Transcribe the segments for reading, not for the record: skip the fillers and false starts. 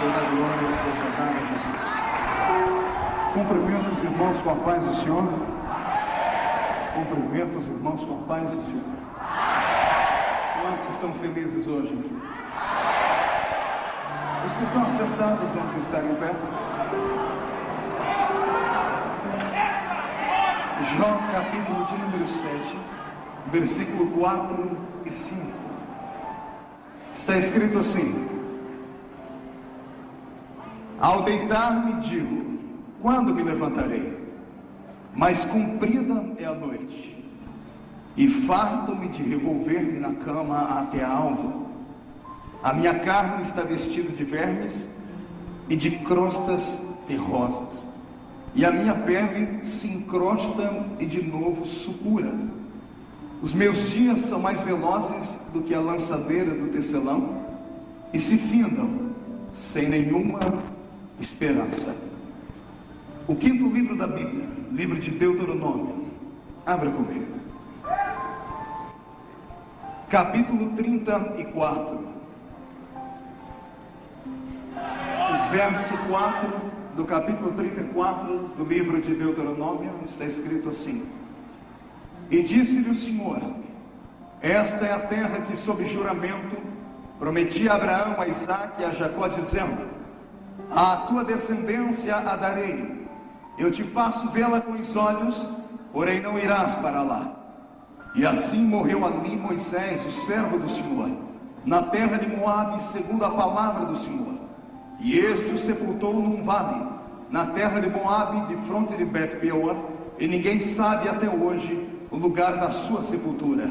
Toda a glória seja dada a Jesus. Cumprimento os irmãos com a paz do Senhor. Cumprimento os irmãos com a paz do Senhor. Quantos estão felizes hoje? Os que estão assentados, vamos estar em pé. Jó, capítulo de número 7, versículo 4 e 5. Está escrito assim: ao deitar-me digo, quando me levantarei? Mas comprida é a noite, e farto-me de revolver-me na cama até a alva. A minha carne está vestida de vermes e de crostas terrosas, e a minha pele se encrosta e de novo supura. Os meus dias são mais velozes do que a lançadeira do tecelão, e se findam sem nenhuma esperança. O quinto livro da Bíblia, livro de Deuteronômio. Abra comigo. Capítulo 34. O verso 4 do capítulo 34 do livro de Deuteronômio está escrito assim: e disse-lhe o Senhor: esta é a terra que sob juramento prometi a Abraão, a Isaque e a Jacó, dizendo: à tua descendência a darei. Eu te faço vê-la com os olhos, porém não irás para lá. E assim morreu ali Moisés, o servo do Senhor, na terra de Moabe, segundo a palavra do Senhor. E este o sepultou num vale, na terra de Moabe, de fronte de Bet-peor, e ninguém sabe até hoje o lugar da sua sepultura.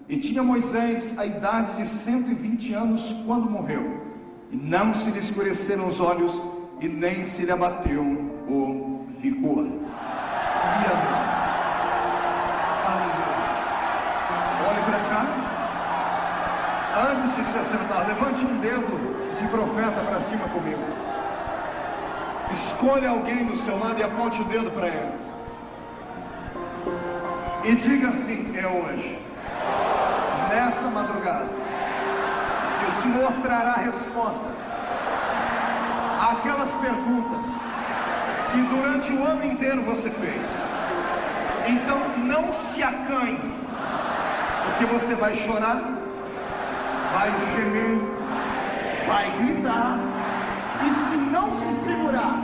E tinha Moisés a idade de 120 anos quando morreu, e não se lhe escureceram os olhos, e nem se lhe abateu o vigor. E amém. Aleluia. Olhe para cá. Antes de se assentar, levante um dedo de profeta para cima comigo. Escolha alguém do seu lado e aponte o dedo para ele. E diga assim: é hoje, nessa madrugada, que o Senhor trará respostas àquelas perguntas que durante o ano inteiro você fez. Então não se acanhe, porque você vai chorar, vai gemer, vai gritar, e se não se segurar,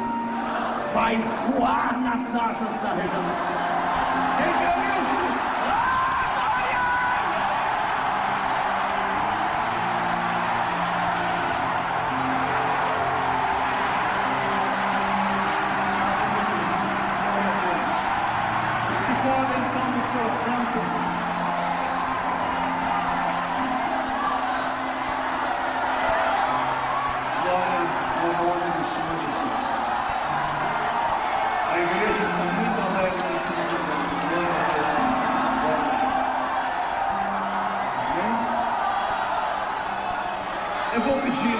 vai voar nas asas da redenção. Quem crê nisso? Os que podem, tomem o seu assento. Eu vou pedir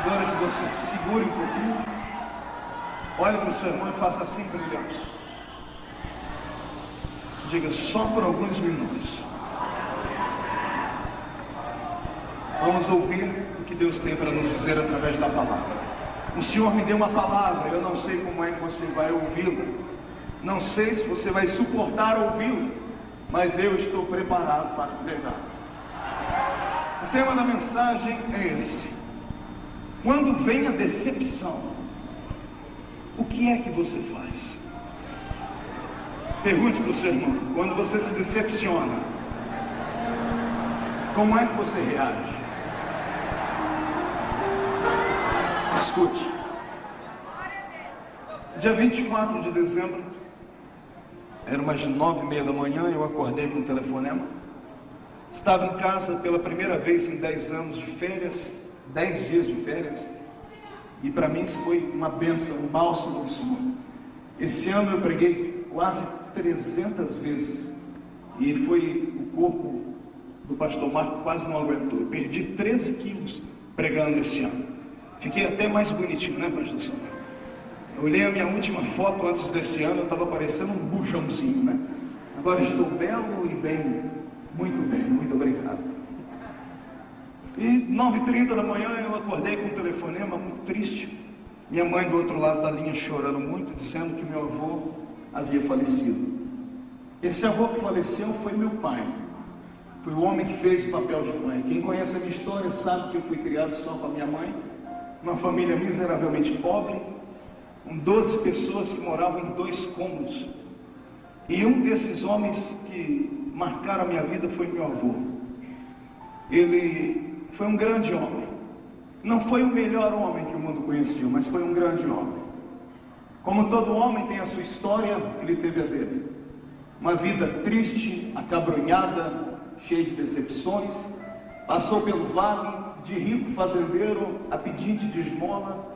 agora que você se segure um pouquinho, olhe para o seu irmão e faça assim para ele. Diga: só por alguns minutos. Vamos ouvir o que Deus tem para nos dizer através da palavra. O Senhor me deu uma palavra, eu não sei como é que você vai ouvi-la, não sei se você vai suportar ouvi-la, mas eu estou preparado para pregar. O tema da mensagem é esse: quando vem a decepção, o que é que você faz? Pergunte para o seu irmão: quando você se decepciona, como é que você reage? Escute. Dia 24 de dezembro, era umas 9h30 da manhã, eu acordei com um telefonema. Estava em casa pela primeira vez em 10 anos de férias, 10 dias de férias, e para mim isso foi uma bênção, um bálsamo do Senhor. Esse ano eu preguei quase 300 vezes, e foi o corpo do pastor Marco quase não aguentou. Eu perdi 13 quilos pregando esse ano. Fiquei até mais bonitinho, né, pastor Samuel? Eu olhei a minha última foto antes desse ano, eu estava parecendo um bujãozinho, né? Agora estou belo e bem, muito obrigado. E 9h30 da manhã eu acordei com um telefonema muito triste. Minha mãe do outro lado da linha chorando muito, dizendo que meu avô havia falecido. Esse avô que faleceu foi meu pai. Foi o homem que fez o papel de pai. Quem conhece a minha história sabe que eu fui criado só com a minha mãe, uma família miseravelmente pobre, com 12 pessoas que moravam em 2 cômodos. E um desses homens que marcaram a minha vida foi meu avô. Ele foi um grande homem. Não foi o melhor homem que o mundo conheceu, mas foi um grande homem. Como todo homem tem a sua história, ele teve a dele. Uma vida triste, acabrunhada, cheia de decepções. Passou pelo vale de rico fazendeiro a pedinte de esmola,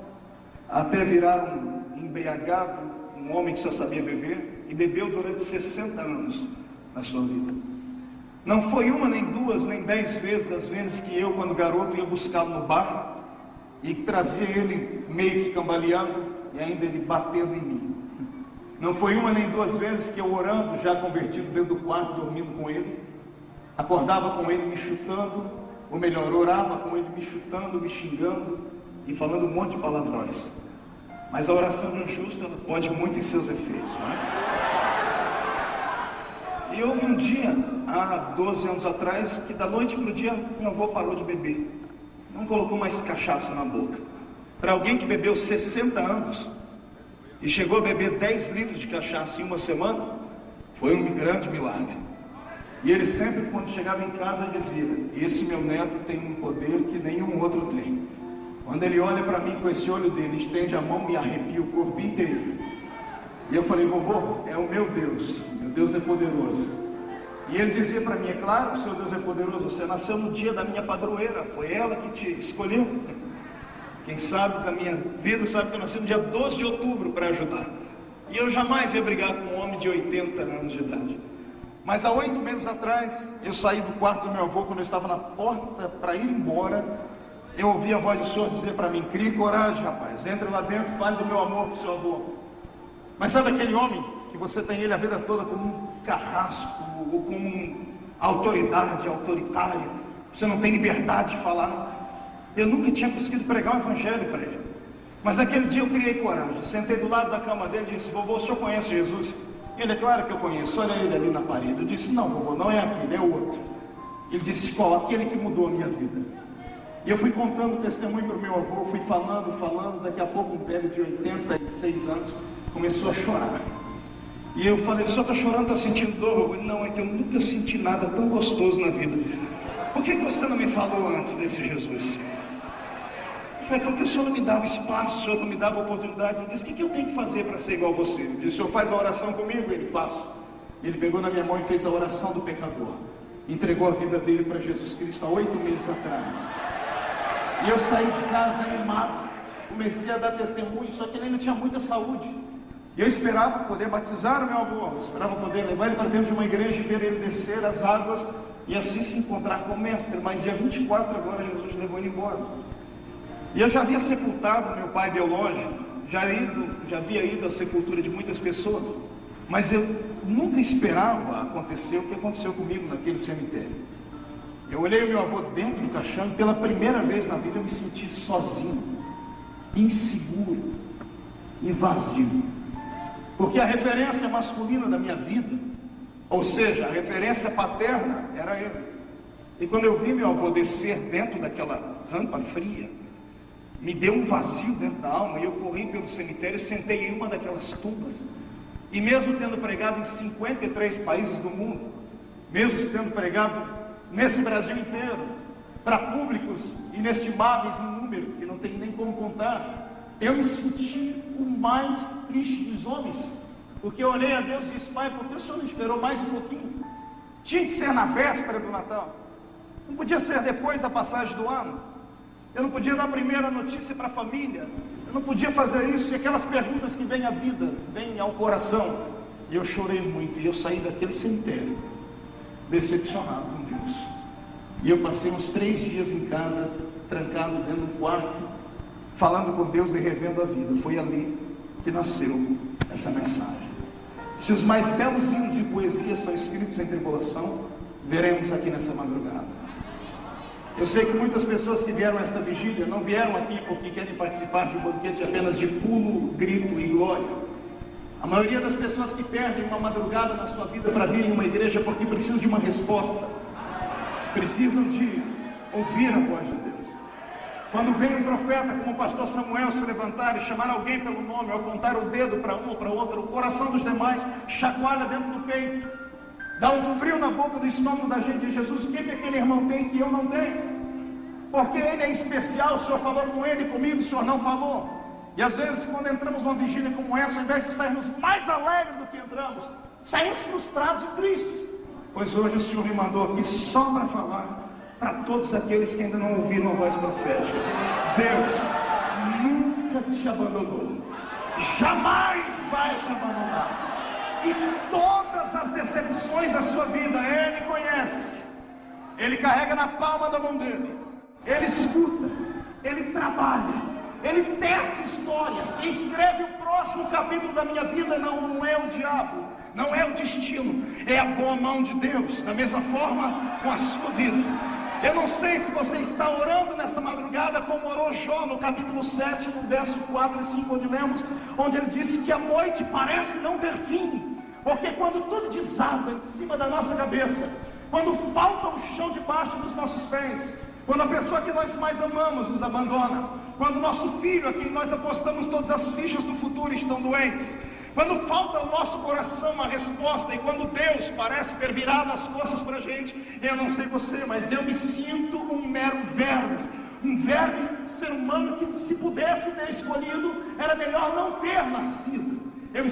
até virar um embriagado, um homem que só sabia beber, e bebeu durante 60 anos na sua vida. Não foi uma, nem duas, nem 10 vezes, as vezes que eu, quando garoto, ia buscá-lo no bar e trazia ele meio que cambaleando e ainda ele batendo em mim. Não foi uma nem 2 vezes que eu, orando, já convertido dentro do quarto, dormindo com ele, acordava com ele me chutando, ou melhor, orava com ele me chutando, me xingando e falando um monte de palavrões. Mas a oração de um justo, ela pode muito em seus efeitos, não é? E houve um dia, há 12 anos atrás, que da noite para o dia, meu avô parou de beber. Não colocou mais cachaça na boca. Para alguém que bebeu 60 anos e chegou a beber 10 litros de cachaça em uma semana, foi um grande milagre. E ele sempre, quando chegava em casa, dizia: esse meu neto tem um poder que nenhum outro tem. Quando ele olha para mim com esse olho dele, estende a mão, me arrepia o corpo inteiro. E eu falei: vovô, é o meu Deus é poderoso. E ele dizia para mim: é claro que o seu Deus é poderoso, você nasceu no dia da minha padroeira, foi ela que te escolheu. Quem sabe da minha vida sabe que eu nasci no dia 12 de outubro para ajudar. E eu jamais ia brigar com um homem de 80 anos de idade. Mas há 8 meses atrás, eu saí do quarto do meu avô, quando eu estava na porta para ir embora, eu ouvi a voz do Senhor dizer para mim: crie coragem, rapaz, entre lá dentro, fale do meu amor para o seu avô. Mas sabe aquele homem que você tem ele a vida toda como um carrasco, ou como uma autoridade, autoritário, você não tem liberdade de falar? Eu nunca tinha conseguido pregar o evangelho para ele. Mas aquele dia eu criei coragem, sentei do lado da cama dele e disse: vovô, o senhor conhece Jesus? Ele: é claro que eu conheço, olha ele ali na parede. Eu disse: não, vovô, não é aquele, é o outro. Ele disse: qual? Aquele que mudou a minha vida. E eu fui contando o testemunho para o meu avô, fui falando, daqui a pouco um velho de 86 anos começou a chorar. E eu falei: o senhor está chorando, está sentindo dor? Ele: não, é que eu nunca senti nada tão gostoso na vida. Por que você não me falou antes desse Jesus? Eu falei: porque o senhor não me dava espaço, o senhor não me dava oportunidade. Eu disse: o que eu tenho que fazer para ser igual a você? Ele disse: o senhor faz a oração comigo? Ele: faço. Ele pegou na minha mão e fez a oração do pecador. Entregou a vida dele para Jesus Cristo há 8 meses atrás. E eu saí de casa animado, comecei a dar testemunho, só que ele ainda tinha muita saúde. E eu esperava poder batizar o meu avô, esperava poder levar ele para dentro de uma igreja e ver ele descer as águas e assim se encontrar com o mestre. Mas dia 24 agora Jesus levou ele embora. E eu já havia sepultado meu pai biológico, já havia ido à sepultura de muitas pessoas, mas eu nunca esperava acontecer o que aconteceu comigo naquele cemitério. Eu olhei o meu avô dentro do caixão e pela primeira vez na vida eu me senti sozinho, inseguro e vazio. Porque a referência masculina da minha vida, ou seja, a referência paterna, era ele. E quando eu vi meu avô descer dentro daquela rampa fria, me deu um vazio dentro da alma, e eu corri pelo cemitério e sentei em uma daquelas tumbas. E mesmo tendo pregado em 53 países do mundo, mesmo tendo pregado nesse Brasil inteiro, para públicos inestimáveis em número, que não tem nem como contar, eu me senti o mais triste dos homens, porque eu olhei a Deus e disse: pai, por que o senhor não esperou mais um pouquinho? Tinha que ser na véspera do Natal, não podia ser depois da passagem do ano, eu não podia dar a primeira notícia para a família, eu não podia fazer isso. E aquelas perguntas que vêm à vida, vêm ao coração. E eu chorei muito, e eu saí daquele cemitério decepcionado com Deus. E eu passei uns 3 dias em casa, trancado dentro do quarto, falando com Deus e revendo a vida. Foi ali que nasceu essa mensagem. Se os mais belos hinos e poesias são escritos em tribulação, veremos aqui nessa madrugada. Eu sei que muitas pessoas que vieram a esta vigília não vieram aqui porque querem participar de um banquete apenas de pulo, grito e glória. A maioria das pessoas que perdem uma madrugada na sua vida para vir em uma igreja porque precisam de uma resposta, precisam de ouvir a voz de Deus. Quando vem um profeta como o pastor Samuel se levantar e chamar alguém pelo nome, ou apontar o dedo para um ou para outro, o coração dos demais chacoalha dentro do peito, dá um frio na boca do estômago da gente. De Jesus, o que aquele irmão tem que eu não tenho? Porque ele é especial, o Senhor falou com ele, comigo o Senhor não falou. E às vezes quando entramos numa vigília como essa, ao invés de sairmos mais alegres do que entramos, saímos frustrados e tristes. Pois hoje o Senhor me mandou aqui só para falar para todos aqueles que ainda não ouviram a voz profética. Deus nunca te abandonou, jamais vai te abandonar. E todas as decepções da sua vida Ele conhece. Ele carrega na palma da mão dele. Ele escuta, Ele trabalha, Ele tece histórias. Quem escreve o próximo capítulo da minha vida não é o diabo, não é o destino, é a boa mão de Deus. Da mesma forma com a sua vida. Eu não sei se você está orando nessa madrugada como orou Jó no capítulo 7, no verso 4 e 5, onde ele disse que a noite parece não ter fim, porque quando tudo desaba em cima da nossa cabeça, quando falta o chão debaixo dos nossos pés, quando a pessoa que nós mais amamos nos abandona, quando o nosso filho, a quem nós apostamos todas as fichas do futuro, estão doentes, quando falta ao nosso coração uma resposta, e quando Deus parece ter virado as costas para a gente, eu não sei você, mas eu me sinto um mero verme, um verme ser humano que, se pudesse ter escolhido, era melhor não ter nascido. Eu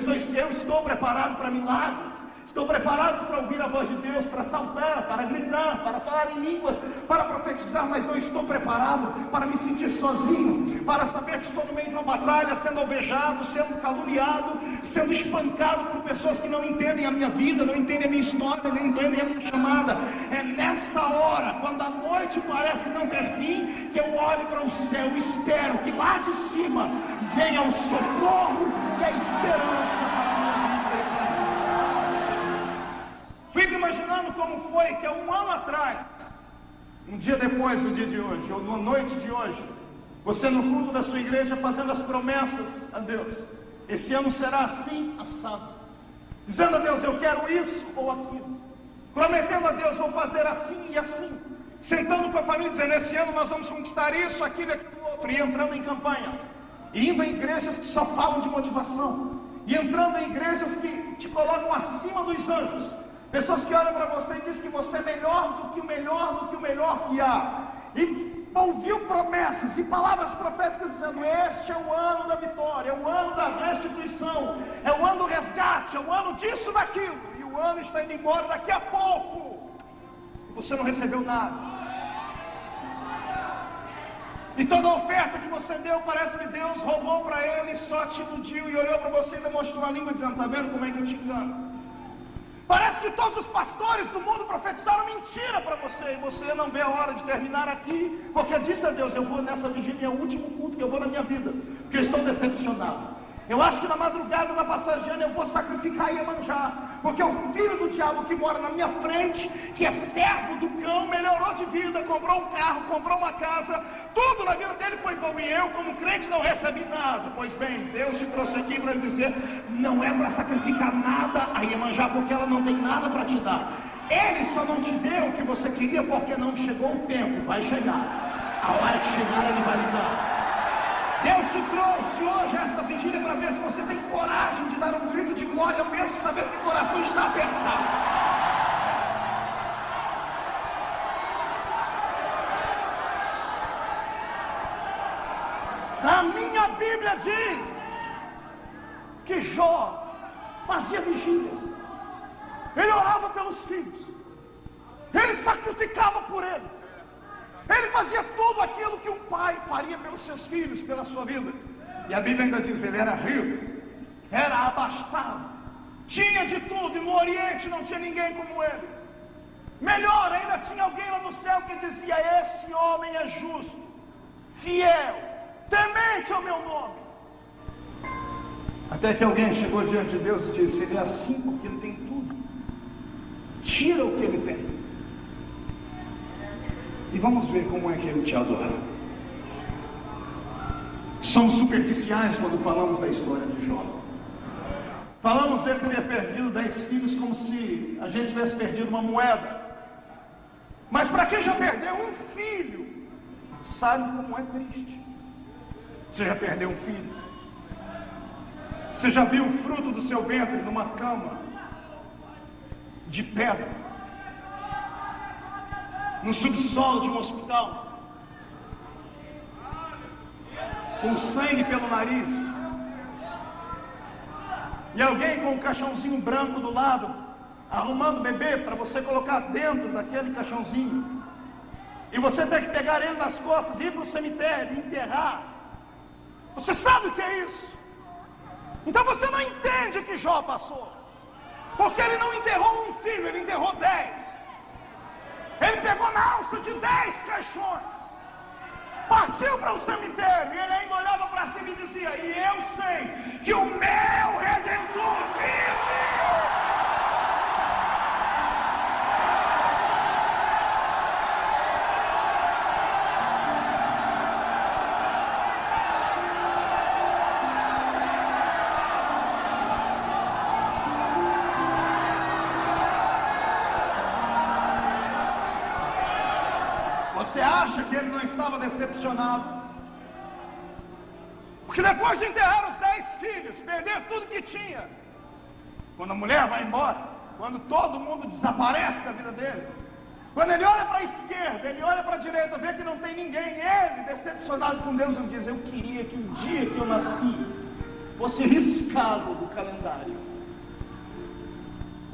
estou preparado para milagres, estou preparado para ouvir a voz de Deus, para saltar, para gritar, para falar em línguas, para profetizar, mas não estou preparado para me sentir sozinho, para saber que estou no meio de uma batalha, sendo alvejado, sendo caluniado, sendo espancado por pessoas que não entendem a minha vida, não entendem a minha história, não entendem a minha chamada. É nessa hora, quando a noite parece não ter fim, que eu olho para o céu e espero que lá de cima venha o socorro e a esperança para a minha vida. Fico imaginando como foi que há um ano atrás, um dia depois do dia de hoje, ou na noite de hoje, você no culto da sua igreja fazendo as promessas a Deus. Esse ano será assim, assado. Dizendo a Deus, eu quero isso ou aquilo. Prometendo a Deus, vou fazer assim e assim. Sentando com a família, dizendo, esse ano nós vamos conquistar isso, aquilo e aquilo outro. E entrando em campanhas. E indo em igrejas que só falam de motivação. E entrando em igrejas que te colocam acima dos anjos. Pessoas que olham para você e dizem que você é melhor do que o melhor que há. E ouviu promessas e palavras proféticas dizendo, este é o ano da vitória, é o ano da restituição, é o ano do resgate, é o ano disso, daquilo. E o ano está indo embora daqui a pouco. E você não recebeu nada. E toda a oferta que você deu, parece que Deus roubou para ele, só te iludiu e olhou para você e demonstrou a língua dizendo, está vendo como é que eu te engano? Parece que todos os pastores do mundo profetizaram mentira para você, e você não vê a hora de terminar aqui, porque disse a Deus, eu vou nessa vigília, é o último culto que eu vou na minha vida, porque eu estou decepcionado. Eu acho que na madrugada da passageira eu vou sacrificar Iemanjá, porque o filho do diabo que mora na minha frente, que é servo do cão, melhorou de vida, comprou um carro, comprou uma casa, tudo na vida dele foi bom, e eu como crente não recebi nada. Pois bem, Deus te trouxe aqui para dizer, não é para sacrificar nada a Iemanjá, porque ela não tem nada para te dar. Ele só não te deu o que você queria porque não chegou o tempo, vai chegar. A hora que chegar ele vai lhe dar. Deus te trouxe hoje esta vigília para ver se você tem coragem de dar um grito de glória, mesmo sabendo que o coração está apertado. A minha Bíblia diz que Jó fazia vigílias, ele orava pelos filhos, ele sacrificava por eles. Ele fazia tudo aquilo que um pai faria pelos seus filhos, pela sua vida. E a Bíblia ainda diz, ele era rico, era abastado, tinha de tudo, e no Oriente não tinha ninguém como ele. Melhor, ainda tinha alguém lá no céu que dizia, esse homem é justo, fiel, temente ao meu nome. Até que alguém chegou diante de Deus e disse, ele é assim porque ele tem tudo, tira o que ele tem. e vamos ver como é que ele te adora. Somos superficiais quando falamos da história de Jó. Falamos dele ter perdido 10 filhos como se a gente tivesse perdido uma moeda. Mas para quem já perdeu um filho, sabe como é triste. Você já perdeu um filho? Você já viu o fruto do seu ventre numa cama de pedra, no subsolo de um hospital, com sangue pelo nariz, e alguém com um caixãozinho branco do lado, arrumando o bebê para você colocar dentro daquele caixãozinho, e você tem que pegar ele nas costas, ir para o cemitério, enterrar? Você sabe o que é isso? Então você não entende o que Jó passou, porque ele não enterrou um filho, ele enterrou 10. Ele pegou na alça de 10 caixões, partiu para o cemitério, e ele ainda olhava para cima e dizia: e eu sei que o meu Redentor vive. Você acha que ele não estava decepcionado? Porque depois de enterrar os 10 filhos, perder tudo que tinha, quando a mulher vai embora, quando todo mundo desaparece da vida dele, quando ele olha para a esquerda, ele olha para a direita, vê que não tem ninguém, ele, decepcionado com Deus, não diz: eu queria que o dia que eu nasci fosse riscado do calendário.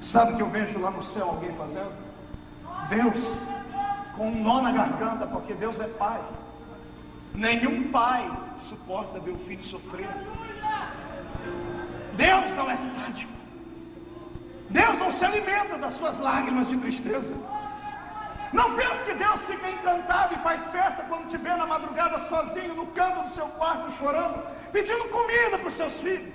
Sabe o que eu vejo lá no céu alguém fazendo? Deus com um nó na garganta, porque Deus é pai. Nenhum pai suporta ver o filho sofrer. Deus não é sádico. Deus não se alimenta das suas lágrimas de tristeza. Não pense que Deus fica encantado e faz festa quando te vê na madrugada sozinho no canto do seu quarto chorando, pedindo comida para os seus filhos,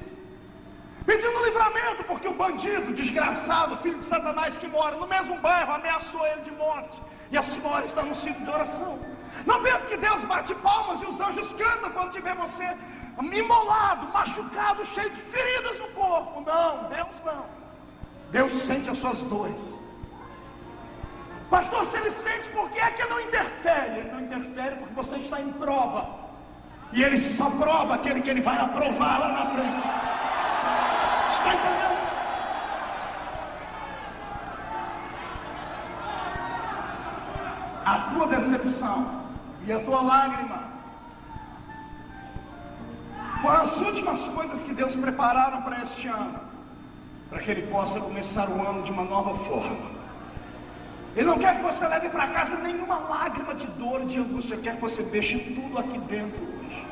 pedindo livramento porque o bandido, desgraçado, filho de Satanás que mora no mesmo bairro, ameaçou ele de morte. E a senhora está no círculo de oração. Não pense que Deus bate palmas e os anjos cantam quando te vê você imolado, machucado, cheio de feridas no corpo. Não, Deus não. Deus sente as suas dores. Pastor, se ele sente, por que é que ele não interfere? Ele não interfere porque você está em prova. E ele só prova aquele que ele vai aprovar lá na frente. Está entendendo? A tua decepção e a tua lágrima foram as últimas coisas que Deus prepararam para este ano, para que Ele possa começar o ano de uma nova forma. Ele não quer que você leve para casa nenhuma lágrima de dor, de angústia. Ele quer que você deixe tudo aqui dentro hoje.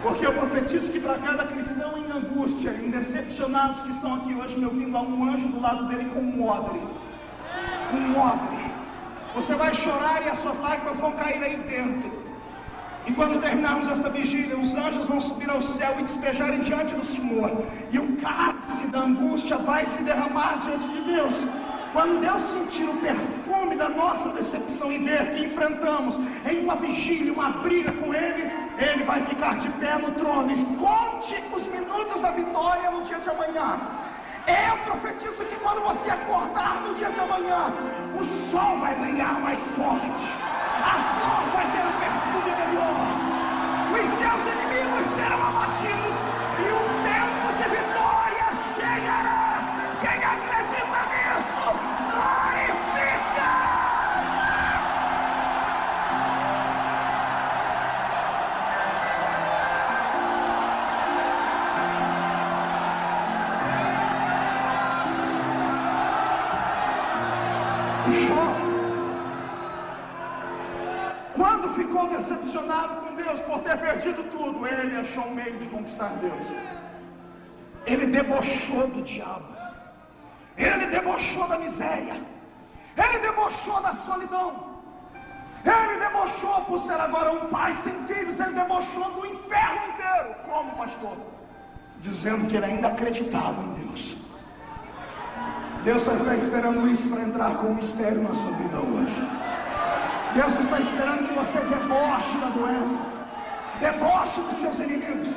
Porque eu profetizo que para cada cristão em angústia, em decepcionados que estão aqui hoje me ouvindo, há um anjo do lado dele com um odre. Um odre. Você vai chorar e as suas lágrimas vão cair aí dentro. E quando terminarmos esta vigília, os anjos vão subir ao céu e despejarem diante do Senhor. E o cálice da angústia vai se derramar diante de Deus. Quando Deus sentir o perfume da nossa decepção e ver que enfrentamos em uma vigília, uma briga com Ele, Ele vai ficar de pé no trono. E conte os minutos da vitória no dia de amanhã. Eu profetizo que quando você acordar no dia de amanhã, o sol vai brilhar mais forte, a flor vai ter um perfume melhor, os seus inimigos serão abatidos e o tempo de vitória chegará. Quem acredita nisso, glorifica! Jó, quando ficou decepcionado com Deus por ter perdido tudo, ele achou um meio de conquistar Deus. Ele debochou do diabo, ele debochou da miséria, ele debochou da solidão, ele debochou por ser agora um pai sem filhos, ele debochou do inferno inteiro. Como, pastor? Dizendo que ele ainda acreditava em Deus. Deus só está esperando isso para entrar com um mistério na sua vida hoje. Deus está esperando que você deboche da doença, deboche dos seus inimigos,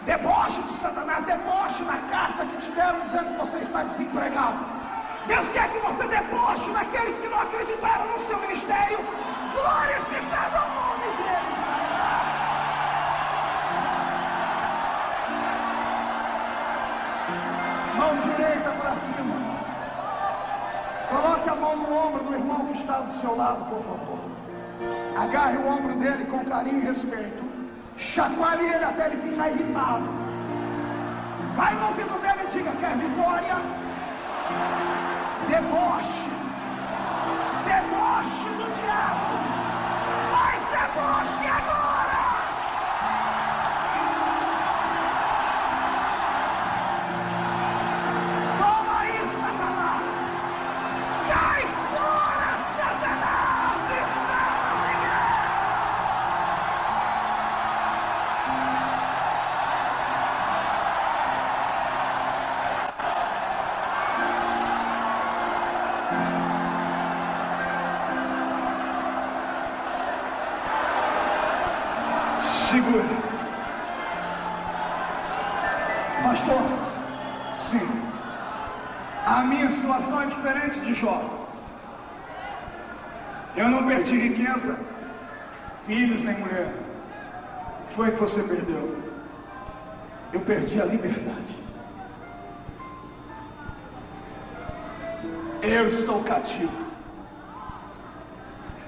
deboche de Satanás, deboche da carta que te deram dizendo que você está desempregado. Deus quer que você deboche daqueles que não acreditaram no seu ministério, glorificando o nome dele. Mão direita para cima. Coloque a mão no ombro do irmão que está do seu lado, por favor. Agarre o ombro dele com carinho e respeito. Chacoalhe ele até ele ficar irritado. Vai no ouvido dele e diga: quer vitória? Deboche. Deboche do diabo. Mas deboche agora. Toma aí, Satanás. Cai fora, Satanás. Estamos em guerra. Segure. Pastor, sim. A minha situação é diferente de Jó. Eu não perdi riqueza, filhos nem mulher. O que foi que você perdeu? Eu perdi a liberdade. Eu estou cativo.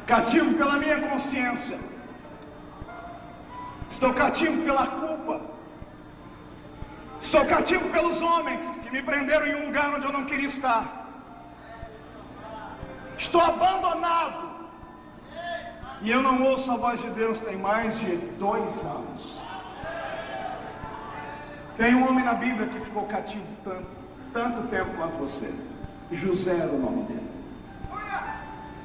Cativo pela minha consciência. Estou cativo pela culpa. Estou cativo pelos homens que me prenderam em um lugar onde eu não queria estar. Estou abandonado. E eu não ouço a voz de Deus tem mais de 2 anos. Tem um homem na Bíblia que ficou cativo tanto tempo quanto você. José era o nome dele.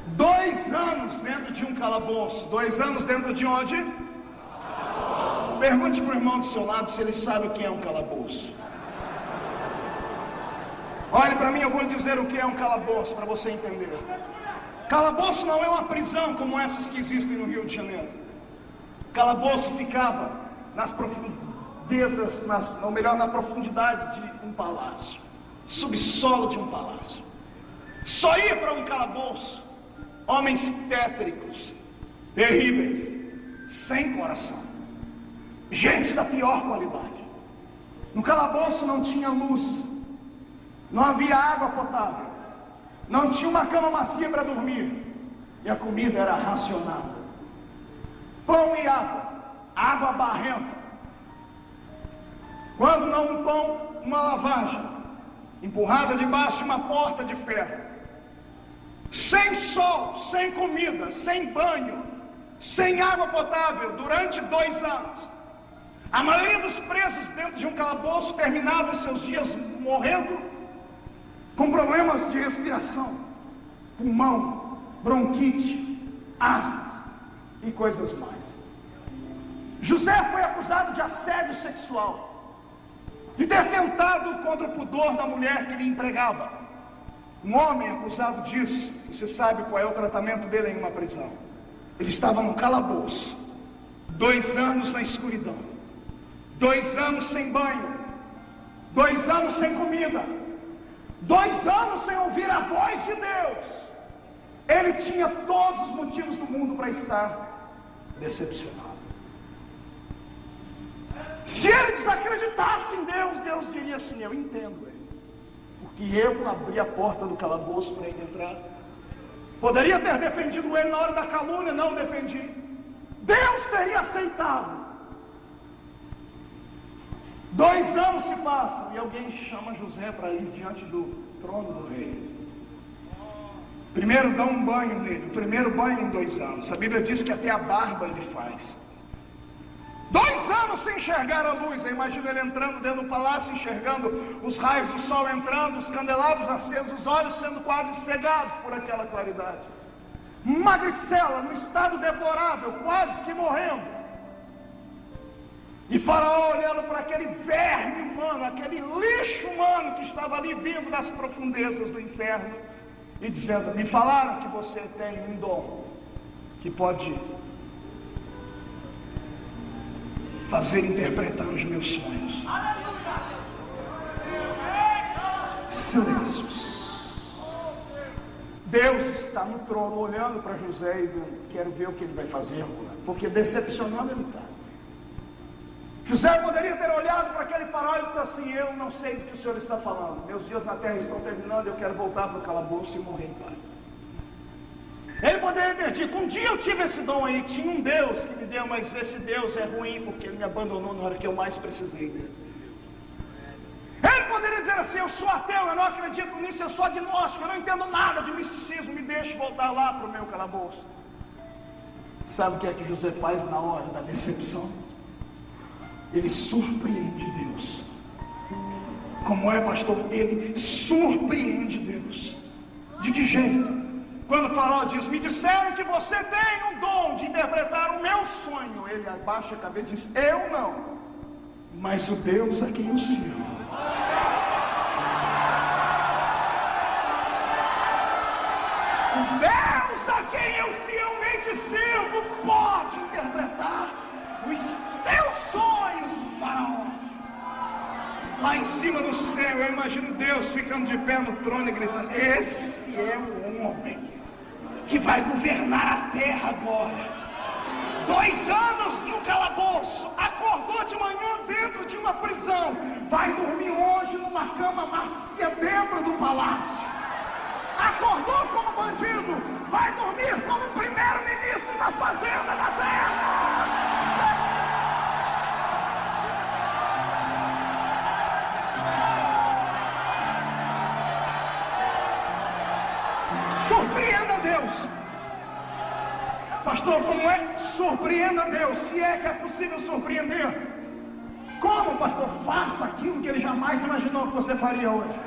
2 anos dentro de um calabouço. 2 anos dentro de onde? Pergunte para o irmão do seu lado se ele sabe o que é um calabouço. Olhe para mim, eu vou lhe dizer o que é um calabouço para você entender. Calabouço não é uma prisão como essas que existem no Rio de Janeiro. Calabouço ficava nas profundezas, ou melhor, na profundidade de um palácio, subsolo de um palácio. Só ia para um calabouço homens tétricos, terríveis, sem coração. Gente da pior qualidade. No calabouço não tinha luz, não havia água potável, não tinha uma cama macia para dormir, e a comida era racionada. Pão e água barrenta. Quando não um pão, uma lavagem, empurrada debaixo de uma porta de ferro. Sem sol, sem comida, sem banho, sem água potável, durante 2 anos. A maioria dos presos dentro de um calabouço terminavam seus dias morrendo com problemas de respiração, pulmão, bronquite, asmas e coisas mais. José foi acusado de assédio sexual, de ter tentado contra o pudor da mulher que lhe empregava. Um homem acusado disso, você sabe qual é o tratamento dele em uma prisão. Ele estava no calabouço, 2 anos na escuridão. 2 anos sem banho, 2 anos sem comida, 2 anos sem ouvir a voz de Deus. Ele tinha todos os motivos do mundo para estar decepcionado. Se ele desacreditasse em Deus, Deus diria assim: eu entendo ele, porque eu abri a porta do calabouço para ele entrar. Poderia ter defendido ele na hora da calúnia, não defendi. Deus teria aceitado. 2 anos se passam e alguém chama José para ir diante do trono do rei. Primeiro dá um banho nele, o primeiro banho em 2 anos. A Bíblia diz que até a barba ele faz. 2 anos sem enxergar a luz. Eu imagino ele entrando dentro do palácio, enxergando os raios do sol entrando, os candelabros acesos, os olhos sendo quase cegados por aquela claridade. Magricela, num estado deplorável, quase que morrendo. E Faraó olhando para aquele verme humano, aquele lixo humano que estava ali vindo das profundezas do inferno, e dizendo: me falaram que você tem um dom, que pode fazer interpretar os meus sonhos. Silêncios. Deus está no trono olhando para José e dizendo: quero ver o que ele vai fazer agora, porque decepcionando ele está. José poderia ter olhado para aquele faraó e dito assim: eu não sei do que o senhor está falando, meus dias na terra estão terminando, eu quero voltar para o calabouço e morrer em paz. Ele poderia ter dito: um dia eu tive esse dom aí, tinha um Deus que me deu, mas esse Deus é ruim porque ele me abandonou na hora que eu mais precisei dele. Ele poderia dizer assim: eu sou ateu, eu não acredito nisso, eu sou agnóstico, eu não entendo nada de misticismo, me deixe voltar lá para o meu calabouço. Sabe o que é que José faz na hora da decepção? Ele surpreende Deus. Como é, pastor? Ele surpreende Deus. De que jeito? Quando o faraó diz: me disseram que você tem o dom de interpretar o meu sonho, ele abaixa a cabeça e diz: eu não, mas o Deus a quem eu sirvo. O Deus a quem eu fielmente sirvo pode interpretar os teus sonhos, faraó. Lá em cima do céu, eu imagino Deus ficando de pé no trono e gritando: esse é o homem que vai governar a terra agora. 2 anos no calabouço, acordou de manhã dentro de uma prisão, vai dormir hoje numa cama macia dentro do palácio. Acordou como bandido, vai dormir como primeiro-ministro da fazenda da terra. Surpreenda Deus. Pastor, como é? Surpreenda Deus. Se é que é possível surpreender. Como, pastor? Faça aquilo que ele jamais imaginou que você faria hoje.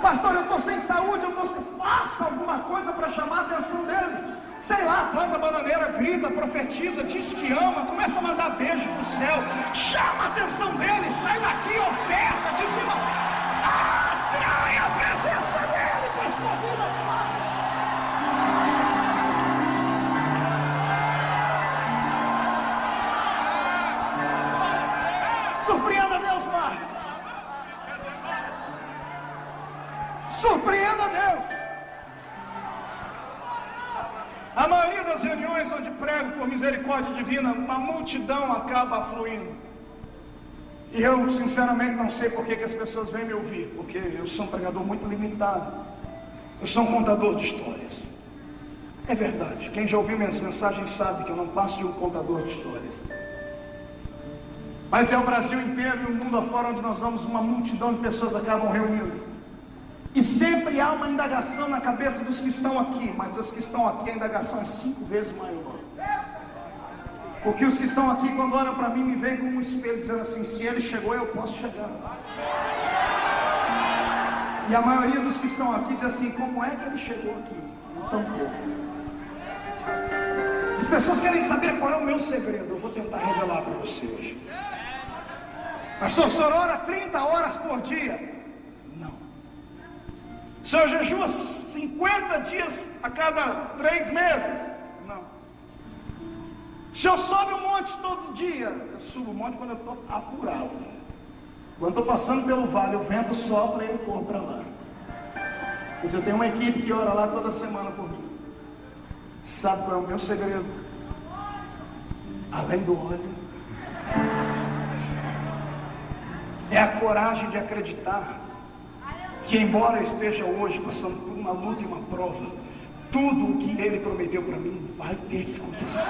Pastor, eu estou sem saúde, eu estou sem... Faça alguma coisa para chamar a atenção dele. Sei lá, planta bananeira, grita, profetiza, diz que ama, começa a mandar beijo pro céu, chama a atenção dele, sai daqui, oferta, dizima, atrai a presença dele para a sua vida. Surpreenda Deus, Marcos. Surpreenda Deus. A maioria das reuniões onde prego por misericórdia divina, uma multidão acaba fluindo. E eu sinceramente não sei por que as pessoas vêm me ouvir, porque eu sou um pregador muito limitado. Eu sou um contador de histórias. É verdade, quem já ouviu minhas mensagens sabe que eu não passo de um contador de histórias. Mas é o Brasil inteiro e o mundo afora onde nós vamos, uma multidão de pessoas acabam reunindo. E sempre há uma indagação na cabeça dos que estão aqui, mas os que estão aqui a indagação é 5 vezes maior. Porque os que estão aqui, quando olham para mim, me veem como um espelho, dizendo assim: se ele chegou, eu posso chegar. E a maioria dos que estão aqui diz assim: como é que ele chegou aqui? Tão pouco. As pessoas querem saber qual é o meu segredo. Eu vou tentar revelar para você hoje. Pastor, o senhor ora 30 horas por dia? Não. O senhor jejua 50 dias a cada 3 meses? Não. O senhor sobe um monte todo dia? Eu subo um monte quando eu estou apurado. Quando estou passando pelo vale, o vento sopra e eu corro para lá. Mas eu tenho uma equipe que ora lá toda semana por mim. Sabe qual é o meu segredo? Além do óleo, é a coragem de acreditar que, embora eu esteja hoje passando por uma luta e uma prova, tudo o que ele prometeu para mim vai ter que acontecer.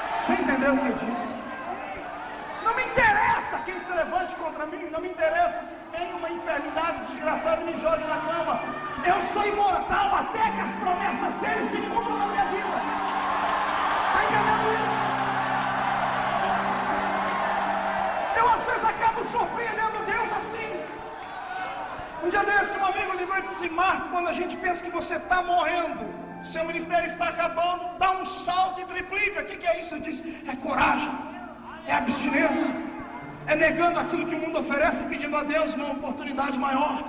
Você entendeu o que eu disse? Não me interessa quem se levante contra mim, não me interessa que tenha uma enfermidade desgraçada e me jogue na cama. Eu sou imortal até que as promessas dele se cumpram na minha vida. Você está entendendo isso? Eu às vezes acabo surpreendendo Deus assim. Um dia desse, um amigo ligou e disse: Marco, quando a gente pensa que você está morrendo, seu ministério está acabando, dá um salto e triplica. O que é isso? Eu disse: é coragem, é abstinência, é negando aquilo que o mundo oferece, pedindo a Deus uma oportunidade maior.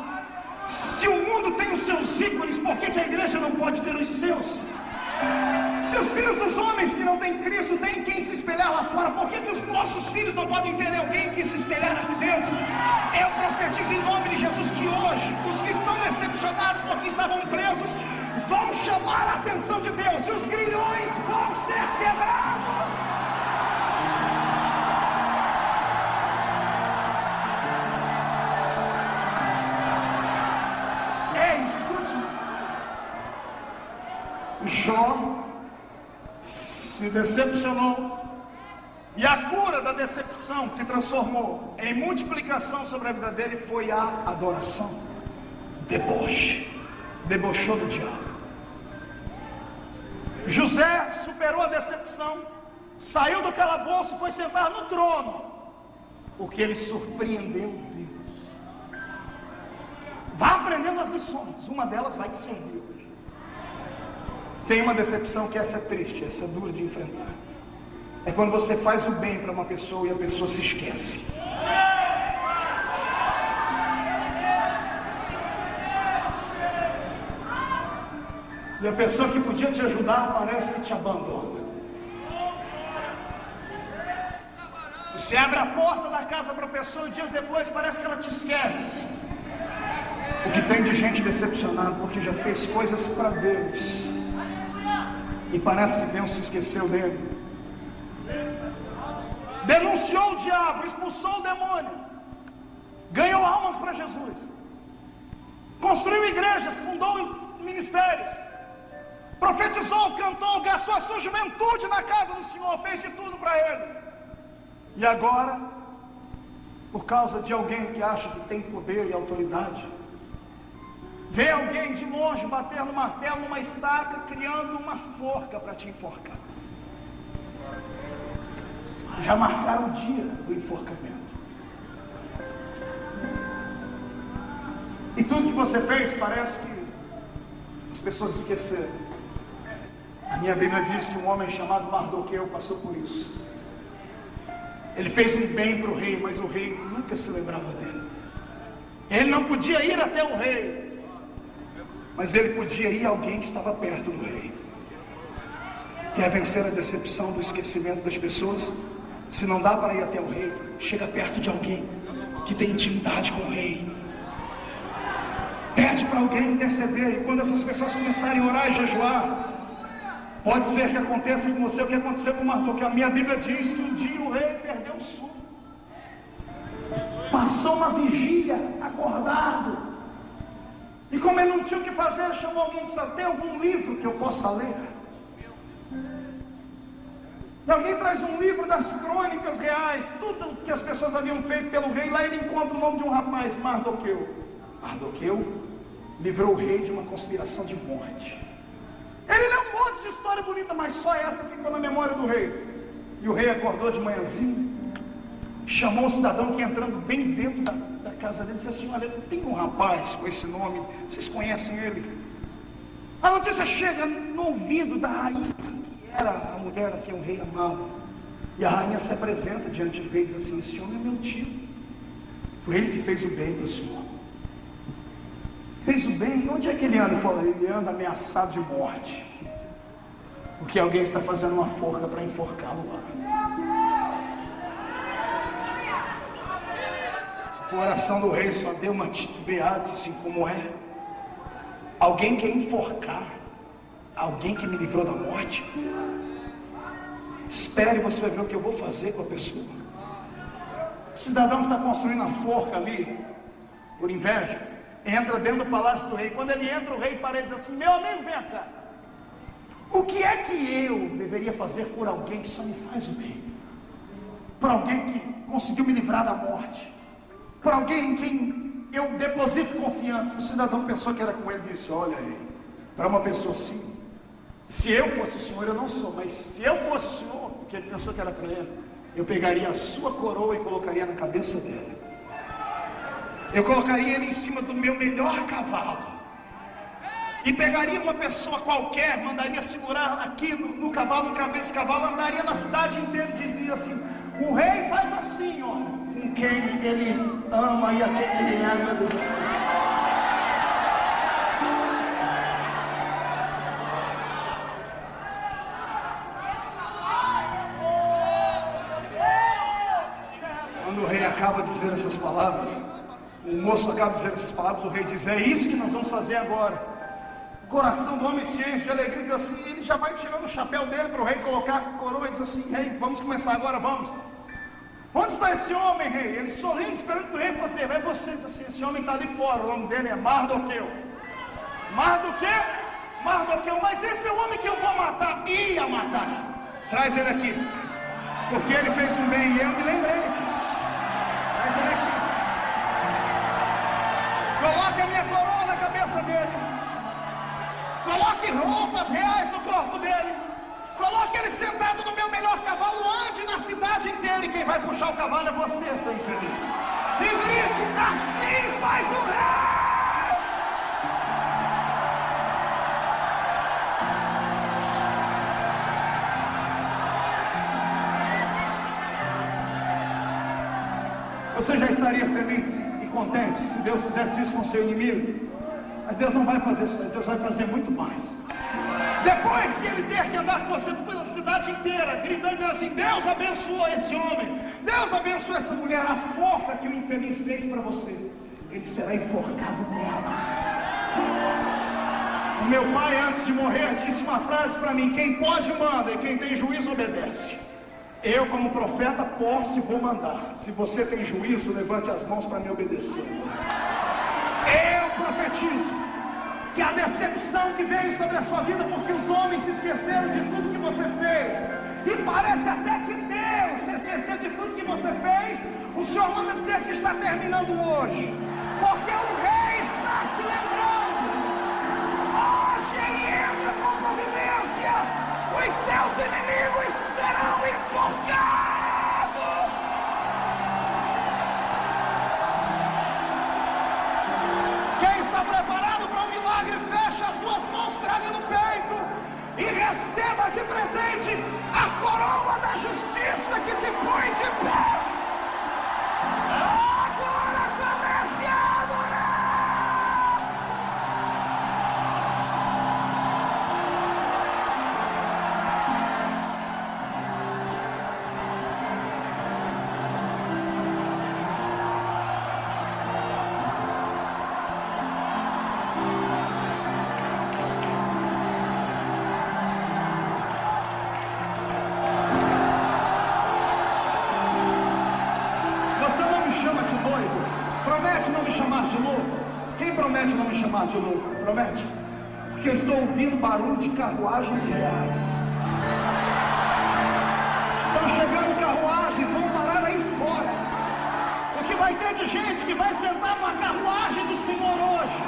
Se o mundo tem os seus ícones, por que a igreja não pode ter os seus? Se os filhos dos homens que não têm Cristo têm quem se espelhar lá fora, por que os nossos filhos não podem ter alguém que se espelhar aqui dentro? Eu profetizo em nome de Jesus que hoje, os que estão decepcionados porque estavam presos, vão chamar a atenção de Deus e os grilhões vão ser quebrados. Escute. Jó se decepcionou, e a cura da decepção que transformou em multiplicação sobre a vida dele foi a adoração. Debochou do diabo. José superou a decepção, saiu do calabouço e foi sentar no trono, porque ele surpreendeu Deus. Vá aprendendo as lições, uma delas vai te servir hoje. Tem uma decepção que essa é triste, essa é dura de enfrentar. É quando você faz o bem para uma pessoa e a pessoa se esquece. E a pessoa que podia te ajudar parece que te abandona. Você abre a porta da casa para a pessoa e dias depois parece que ela te esquece. O que tem de gente decepcionada porque já fez coisas para Deus e parece que Deus se esqueceu dele. Denunciou o diabo, expulsou o demônio, ganhou almas para Jesus, construiu igrejas, fundou ministérios, profetizou, cantou, gastou a sua juventude na casa do Senhor, fez de tudo para ele. E agora, por causa de alguém que acha que tem poder e autoridade, vê alguém de longe bater no martelo, numa estaca, criando uma forca para te enforcar. Já marcaram o dia do enforcamento. E tudo que você fez parece que as pessoas esqueceram. A minha Bíblia diz que um homem chamado Mardoqueu passou por isso. Ele fez um bem para o rei, mas o rei nunca se lembrava dele. Ele não podia ir até o rei, mas ele podia ir a alguém que estava perto do rei. Quer vencer a decepção do esquecimento das pessoas? Se não dá para ir até o rei, chega perto de alguém que tem intimidade com o rei. Pede para alguém interceder, e quando essas pessoas começarem a orar e jejuar, pode ser que aconteça com você o que aconteceu com Mardoqueu. A minha Bíblia diz que um dia o rei perdeu o sono, passou uma vigília acordado, e como ele não tinha o que fazer, chamou alguém e disse: tem algum livro que eu possa ler? E alguém traz um livro das crônicas reais, tudo que as pessoas haviam feito pelo rei. Lá ele encontra o nome de um rapaz, Mardoqueu. Mardoqueu livrou o rei de uma conspiração de morte. Ele leu um monte de história bonita, mas só essa ficou na memória do rei. E o rei acordou de manhãzinha, chamou o cidadão que entrando bem dentro da casa dele, disse assim: olha, tem um rapaz com esse nome, vocês conhecem ele? A notícia chega no ouvido da rainha, era a mulher a quem o rei amava. E a rainha se apresenta diante do rei e diz assim: esse homem é meu tio, foi ele que fez o bem para o senhor. Fez o bem? Onde é que ele anda? Ele falou: ele anda ameaçado de morte, porque alguém está fazendo uma forca para enforcá-lo lá. O coração do rei só deu uma titubeada, disse assim: como é? Alguém quer enforcar alguém que me livrou da morte? Espere, você vai ver o que eu vou fazer com a pessoa. O cidadão que está construindo a forca ali, por inveja, entra dentro do palácio do rei. Quando ele entra, o rei para e diz assim: meu amigo, vem cá, o que é que eu deveria fazer por alguém que só me faz o bem? Por alguém que conseguiu me livrar da morte? Por alguém em quem eu deposito confiança? O cidadão pensou que era com ele e disse: olha aí, para uma pessoa assim, se eu fosse o senhor, eu não sou, mas se eu fosse o senhor, que ele pensou que era para ele, eu pegaria a sua coroa e colocaria na cabeça dele. Eu colocaria ele em cima do meu melhor cavalo, e pegaria uma pessoa qualquer, mandaria segurar aqui no cavalo, no cabeça do cavalo, andaria na cidade inteira e dizia assim: o rei faz assim, olha, com quem ele ama e a quem ele é agradecido. acaba de dizer essas palavras, o moço acaba de dizer essas palavras, o rei diz: é isso que nós vamos fazer agora. O coração do homem se enche de alegria, diz assim, ele já vai tirando o chapéu dele para o rei colocar a coroa, e diz assim: rei, vamos começar agora, vamos. Onde está esse homem, rei? Ele sorrindo, esperando que o rei fosse: vai você. Diz assim: esse homem está ali fora, o nome dele é Mardoqueu. Mardoqueu? Mardoqueu, mas esse é o homem que eu vou matar. Ia matar. Traz ele aqui, porque ele fez um bem e eu me lembrei disso. Traz ele aqui. Coloque a minha coroa na cabeça dele. Coloque roupas reais no corpo dele. Coloque ele sentado no meu melhor cavalo. Ande na cidade inteira. E quem vai puxar o cavalo é você, seu infeliz. E grite: assim faz o rei. Você já estaria feliz e contente se Deus fizesse isso com o seu inimigo? Mas Deus não vai fazer isso, Deus vai fazer muito mais. Depois que ele ter que andar com você pela cidade inteira, gritando, dizendo assim: Deus abençoa esse homem, Deus abençoa essa mulher, a forca que o infeliz fez para você, ele será enforcado nela. O meu pai, antes de morrer, disse uma frase para mim: quem pode manda, e quem tem juízo obedece. Eu, como profeta, posso e vou mandar. Se você tem juízo, levante as mãos para me obedecer. Eu profetizo que a decepção que veio sobre a sua vida, porque os homens se esqueceram de tudo que você fez, e parece até que Deus se esqueceu de tudo que você fez, o Senhor manda dizer que está terminando hoje, porque o rei está se lembrando. Hoje ele entra com providência, os seus inimigos serão enforcados. Quem está preparado para um milagre, feche as duas mãos, traga no peito e receba de presente a coroa da justiça que te põe de pé. Agora comece a adorar. Promete não me chamar de louco? Quem promete não me chamar de louco? Promete? Porque eu estou ouvindo barulho de carruagens reais. Estão chegando carruagens, vão parar aí fora. O que vai ter de gente que vai sentar numa carruagem do Senhor hoje,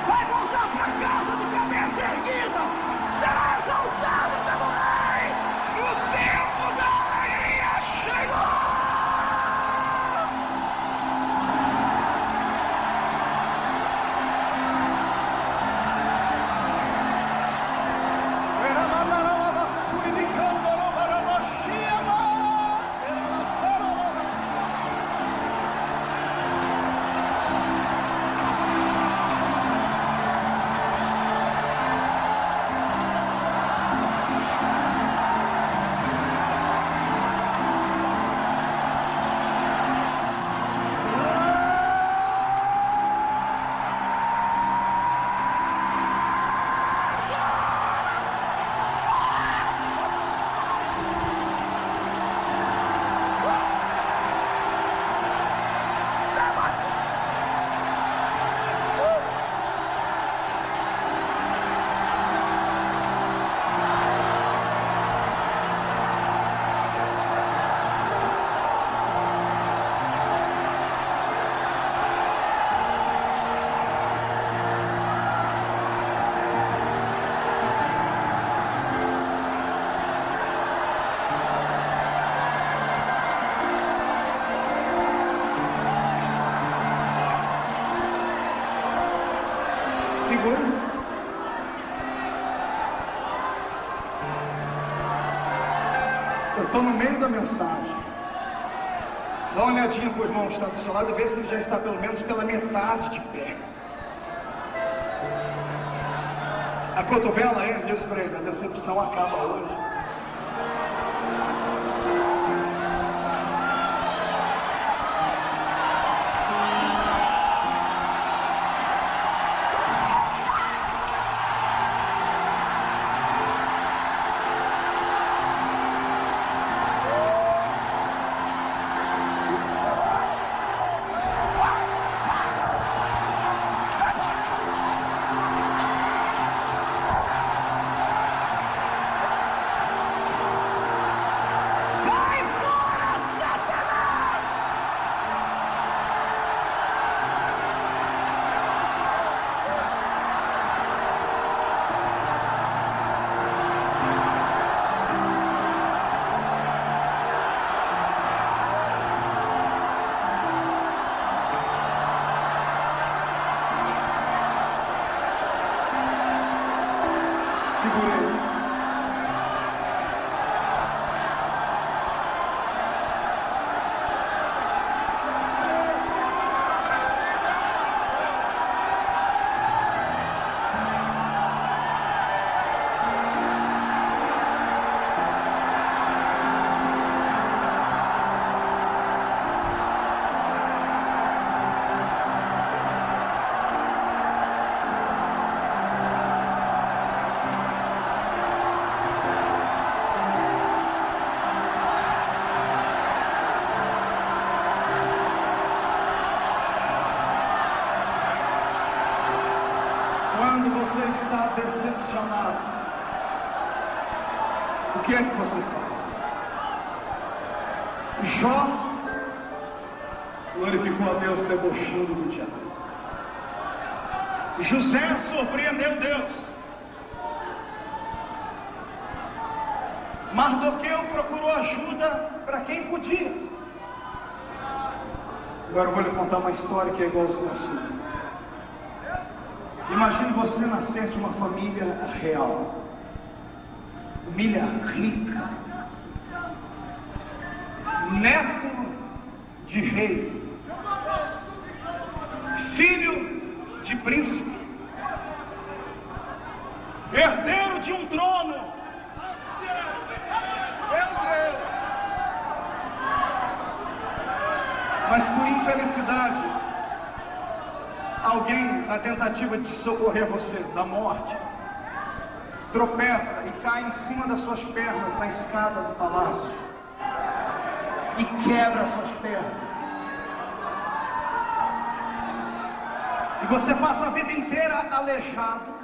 vai voltar para casa de cabeça erguida, será exaltado pelo Rei. O tempo da alegria chegou. Eu estou no meio da mensagem. Dá uma olhadinha para o irmão que está do seu lado e vê se ele já está pelo menos pela metade de pé. A cotovela ele diz para ele: a decepção acaba hoje. segurei. Quando você está decepcionado, o que é que você faz? Jó glorificou a Deus debochando do diabo. José surpreendeu Deus. Mardoqueu procurou ajuda para quem podia. Agora eu vou lhe contar uma história que é igualzinha assim. Imagine você nascer de uma família real, família rica, neto de rei, filho de príncipe, herdeiro de um trono. Meu Deus! Mas por infelicidade, alguém, na tentativa de socorrer você da morte, tropeça e cai em cima das suas pernas na escada do palácio e quebra as suas pernas. E você passa a vida inteira aleijado,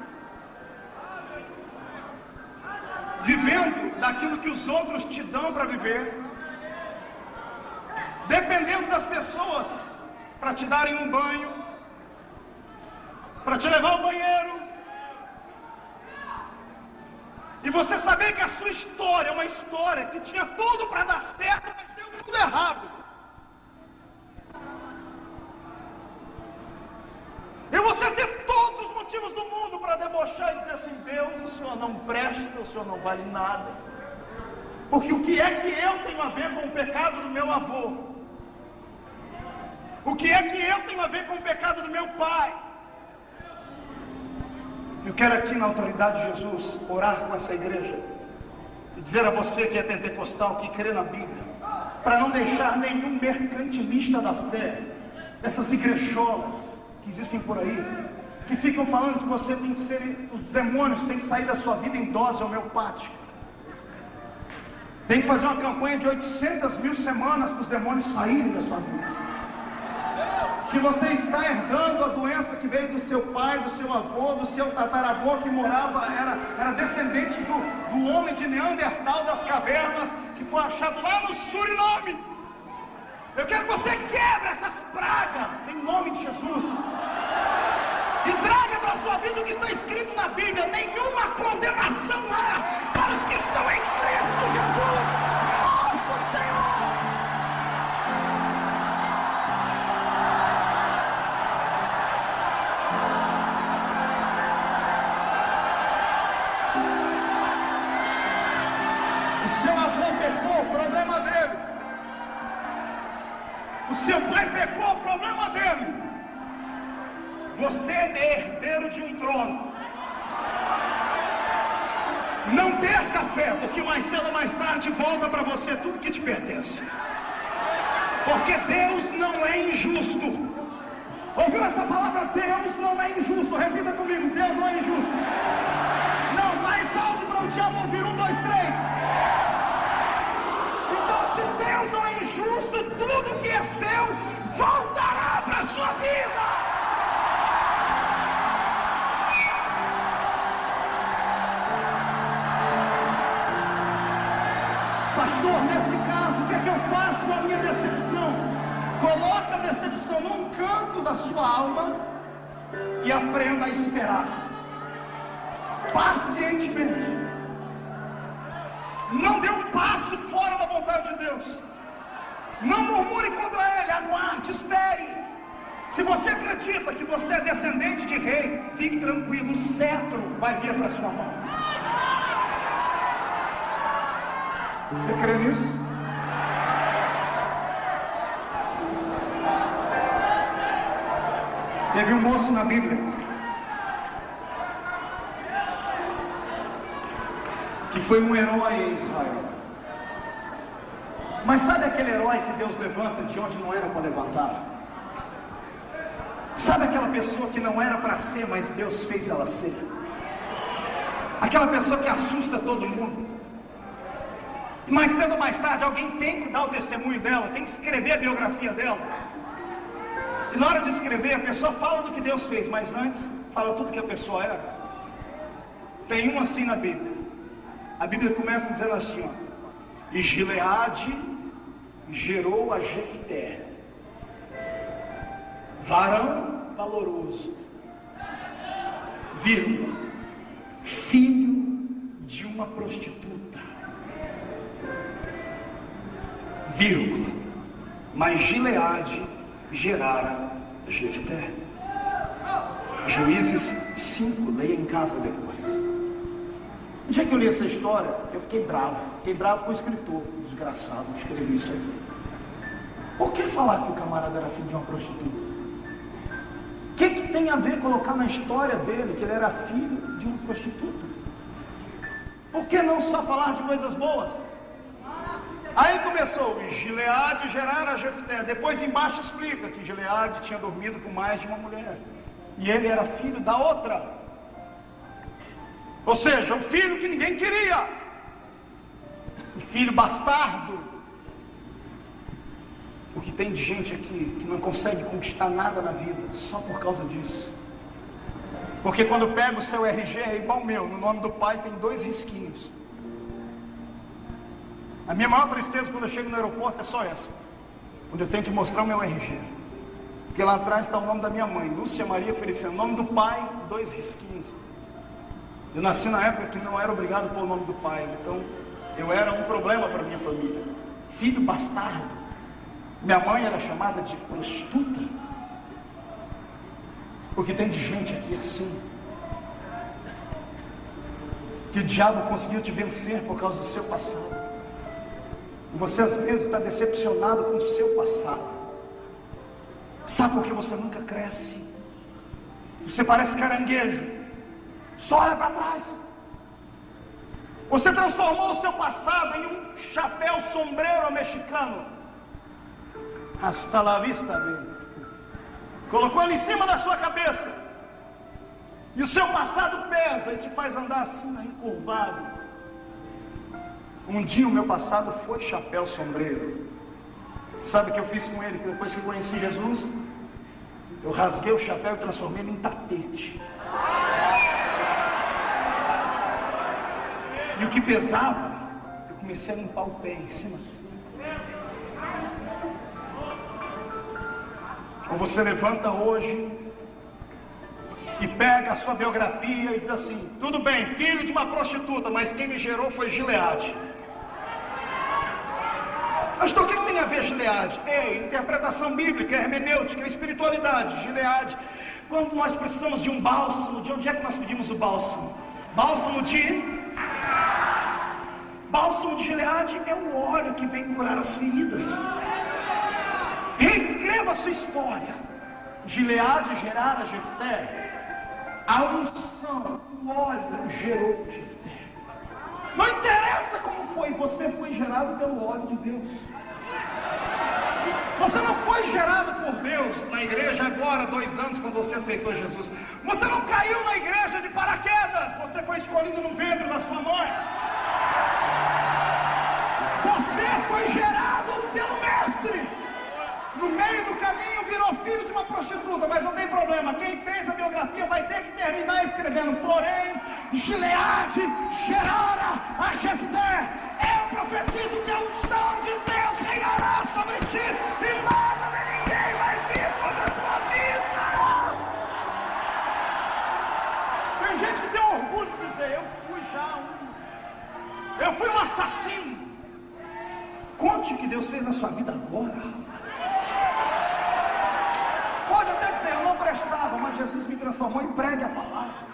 vivendo daquilo que os outros te dão para viver, dependendo das pessoas para te darem um banho, para te levar ao banheiro, e você saber que a sua história é uma história que tinha tudo para dar certo, mas deu tudo errado. E você tem todos os motivos do mundo para debochar e dizer assim: Deus, o Senhor não presta, o Senhor não vale nada, porque o que é que eu tenho a ver com o pecado do meu avô? O que é que eu tenho a ver com o pecado do meu pai? Eu quero aqui, na autoridade de Jesus, orar com essa igreja e dizer a você que é pentecostal, que crê na Bíblia, para não deixar nenhum mercantilista da fé, essas igrejolas que existem por aí, que ficam falando que você tem que ser, os demônios têm que sair da sua vida em dose homeopática, tem que fazer uma campanha de 800.000 semanas para os demônios saírem da sua vida, que você está herdando a doença que veio do seu pai, do seu avô, do seu tataravô, que morava, era descendente do homem de Neandertal das cavernas, que foi achado lá no Suriname. Eu quero que você quebre essas pragas em nome de Jesus e traga para a sua vida o que está escrito na Bíblia: nenhuma condenação há para os que estão em Cristo Jesus, nosso Senhor. O seu avô pecou, problema dele. O seu pai pecou, problema dele. Você é herdeiro de um trono. Não perca a fé, porque mais cedo ou mais tarde volta para você tudo que te pertence. Porque Deus não é injusto. Ouviu essa palavra? Deus não é injusto. Repita comigo: Deus não é injusto. Não, mais alto para o diabo ouvir. 1, 2, 3. Então, se Deus não é injusto, tudo que é seu voltará para a sua vida. Pastor, nesse caso, o que é que eu faço com a minha decepção? Coloque a decepção num canto da sua alma e aprenda a esperar pacientemente. Não dê um passo fora da vontade de Deus. Não murmure contra Ele, aguarde, espere. Se você acredita que você é descendente de rei, fique tranquilo, o cetro vai vir para sua mão. Você crê nisso? Teve um moço na Bíblia que foi um herói em Israel. Mas sabe aquele herói que Deus levanta de onde não era para levantar? Sabe aquela pessoa que não era para ser, mas Deus fez ela ser? Aquela pessoa que assusta todo mundo. E mais cedo ou mais tarde alguém tem que dar o testemunho dela, tem que escrever a biografia dela. E na hora de escrever, a pessoa fala do que Deus fez, mas antes fala tudo que a pessoa era. Tem um assim na Bíblia. A Bíblia começa dizendo assim, ó: e Gileade gerou a Jefté, varão valoroso, vírgula, filho de uma prostituta, vírgula, mas Gileade gerara Jefté. Juízes 5, leia em casa depois. No dia que eu li essa história, eu fiquei bravo com o escritor, desgraçado, que escreveu isso aí. Por que falar que o camarada era filho de uma prostituta? O que tem a ver colocar na história dele que ele era filho de uma prostituta? Por que não só falar de coisas boas? Aí começou, e Gileade gerara Jefté. Depois embaixo explica que Gileade tinha dormido com mais de uma mulher, e ele era filho da outra. Ou seja, o filho que ninguém queria, o filho bastardo. O que tem de gente aqui que não consegue conquistar nada na vida só por causa disso. Porque quando pega o seu RG é igual o meu, no nome do pai tem 2 risquinhos. A minha maior tristeza quando eu chego no aeroporto é só essa, quando eu tenho que mostrar o meu RG, porque lá atrás está o nome da minha mãe, Lúcia Maria Feliciano, nome do pai, 2 risquinhos. Eu nasci na época que não era obrigado a pôr o nome do pai, então eu era um problema para minha família. Filho bastardo. Minha mãe era chamada de prostituta. Porque tem de gente aqui assim, que o diabo conseguiu te vencer por causa do seu passado. E você às vezes está decepcionado com o seu passado. Sabe por que você nunca cresce? Você parece caranguejo, só olha para trás. Você transformou o seu passado em um chapéu sombreiro mexicano. Hasta la vista, baby. Colocou ele em cima da sua cabeça. E o seu passado pesa e te faz andar assim, encurvado. Um dia o meu passado foi chapéu sombreiro. Sabe o que eu fiz com ele depois que eu conheci Jesus? Eu rasguei o chapéu e transformei ele em tapete. E o que pesava, eu comecei a limpar o pé em cima. Ou você levanta hoje e pega a sua biografia e diz assim: tudo bem, filho de uma prostituta, mas quem me gerou foi Gileade. Mas então o que tem a ver Gileade? Interpretação bíblica, hermenêutica, espiritualidade. Gileade, quando nós precisamos de um bálsamo, de onde é que nós pedimos o bálsamo? Bálsamo de Gileade é o óleo que vem curar as feridas. Reescreva a sua história. Gileade gerara Jefté. A unção, o óleo gerou Jefté. Não interessa como foi, você foi gerado pelo óleo de Deus. Você não foi gerado por Deus na igreja agora, 2 anos, quando você aceitou Jesus. Você não caiu na igreja de paraquedas. Você foi escolhido no ventre da sua mãe. Você foi gerado pelo Mestre. No meio do caminho virou filho de uma prostituta, mas não tem problema. Quem fez a biografia vai ter que terminar escrevendo: porém, Gileade gerara a Jefté. Eu profetizo que a unção de Deus reinará sobre ti e nada nem ninguém vai vir contra a tua vida. Tem gente que tem orgulho de dizer: eu fui um assassino. Conte o que Deus fez na sua vida agora. Pode até dizer: eu não prestava, mas Jesus me transformou, e pregue a palavra.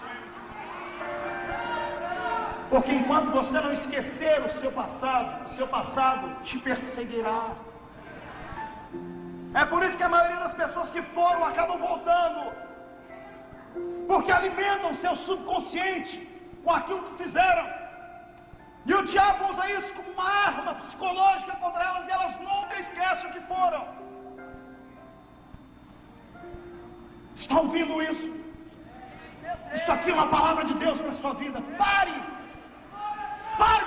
Porque enquanto você não esquecer o seu passado te perseguirá. É por isso que a maioria das pessoas que foram acabam voltando, porque alimentam o seu subconsciente com aquilo que fizeram. E o diabo usa isso como uma arma psicológica contra elas, e elas nunca esquecem o que foram. Está ouvindo isso? Isso aqui é uma palavra de Deus para a sua vida. Pare